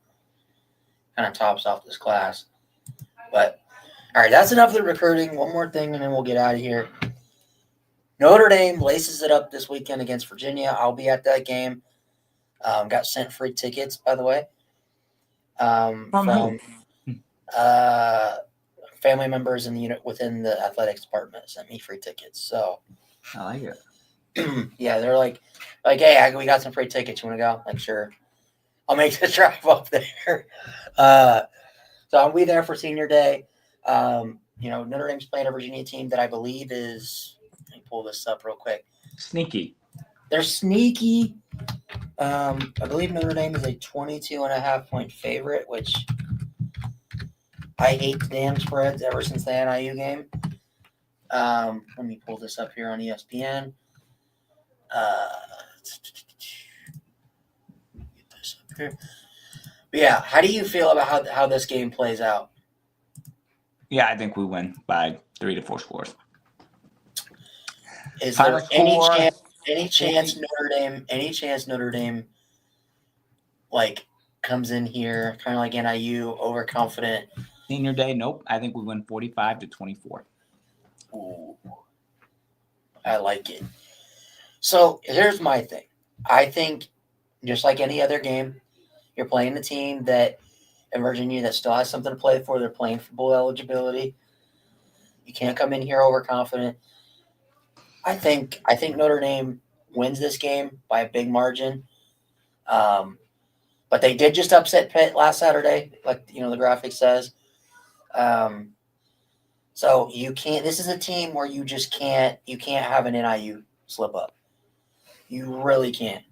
kind of tops off this class. But all right, that's enough of the recruiting. One more thing, and then we'll get out of here. Notre Dame laces it up this weekend against Virginia. I'll be at that game. Got sent free tickets, by the way. From family members in the unit within the athletics department sent me free tickets. So I like it. Yeah, they're like, hey, we got some free tickets. You want to go? Like, sure. I'll make the drive up there. So I'll be there for senior day. Notre Dame's playing a Virginia team that I believe is. Let me pull this up real quick. Sneaky. They're sneaky. I believe Notre Dame is a 22.5-point favorite, which I hate the damn spreads ever since the NIU game. Let me pull this up here on ESPN. Get this up here. But yeah, how do you feel about how this game plays out? Yeah, I think we win by 3 to 4 scores. Is there any chance Notre Dame like comes in here kind of like NIU, overconfident? Senior day, nope. I think we win 45 to 24. Ooh, I like it. So here's my thing. I think just like any other game, you're playing a team that in Virginia that still has something to play for. They're playing for bowl eligibility. You can't come in here overconfident. I think Notre Dame wins this game by a big margin. But they did just upset Pitt last Saturday, like the graphic says. So you can't. This is a team where you just can't. You can't have an NIU slip up. You really can't.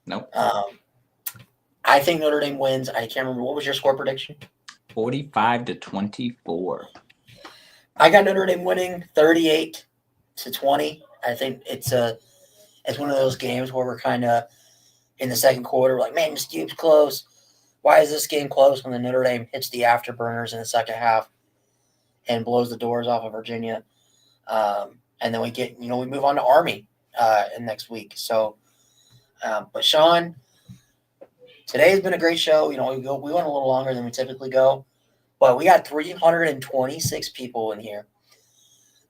Nope. I think Notre Dame wins. I can't remember. What was your score prediction? 45 to 24. I got Notre Dame winning 38-20. I think it's one of those games where we're kind of in the second quarter, we're like, man, this game's close. Why is this game close when the Notre Dame hits the afterburners in the second half and blows the doors off of Virginia? And then we move on to Army in next week. So, but Sean, today has been a great show. We went a little longer than we typically go, but we got 326 people in here.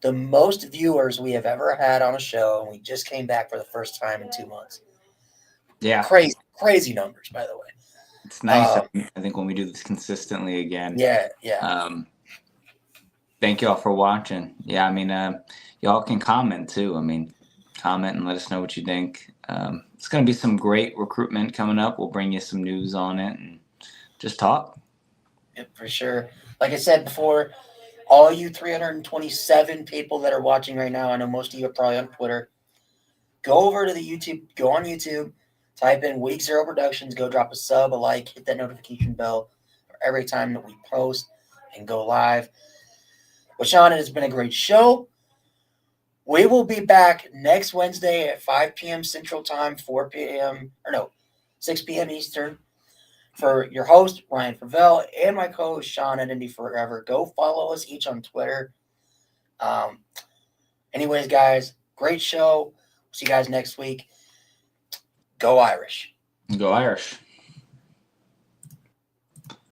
The most viewers we have ever had on a show, and we just came back for the first time in 2 months. Yeah. Crazy numbers, by the way. It's nice. I think when we do this consistently again. Yeah. Thank y'all for watching. Yeah, I mean, y'all can comment too. I mean, comment and let us know what you think. It's going to be some great recruitment coming up. We'll bring you some news on it and just talk. Yep, for sure. Like I said before, all you 327 people that are watching right now, I know most of you are probably on Twitter. Go over to the YouTube. Go on YouTube. Type in Week 0 Productions. Go drop a sub, a like, hit that notification bell for every time that we post and go live. But Sean, it has been a great show. We will be back next Wednesday at 5 p.m. Central Time, 6 p.m. Eastern. For your host, Ryan Favell, and my co-host, Sean at Indy Forever. Go follow us each on Twitter. Anyways, guys, great show. See you guys next week. Go Irish. Go Irish.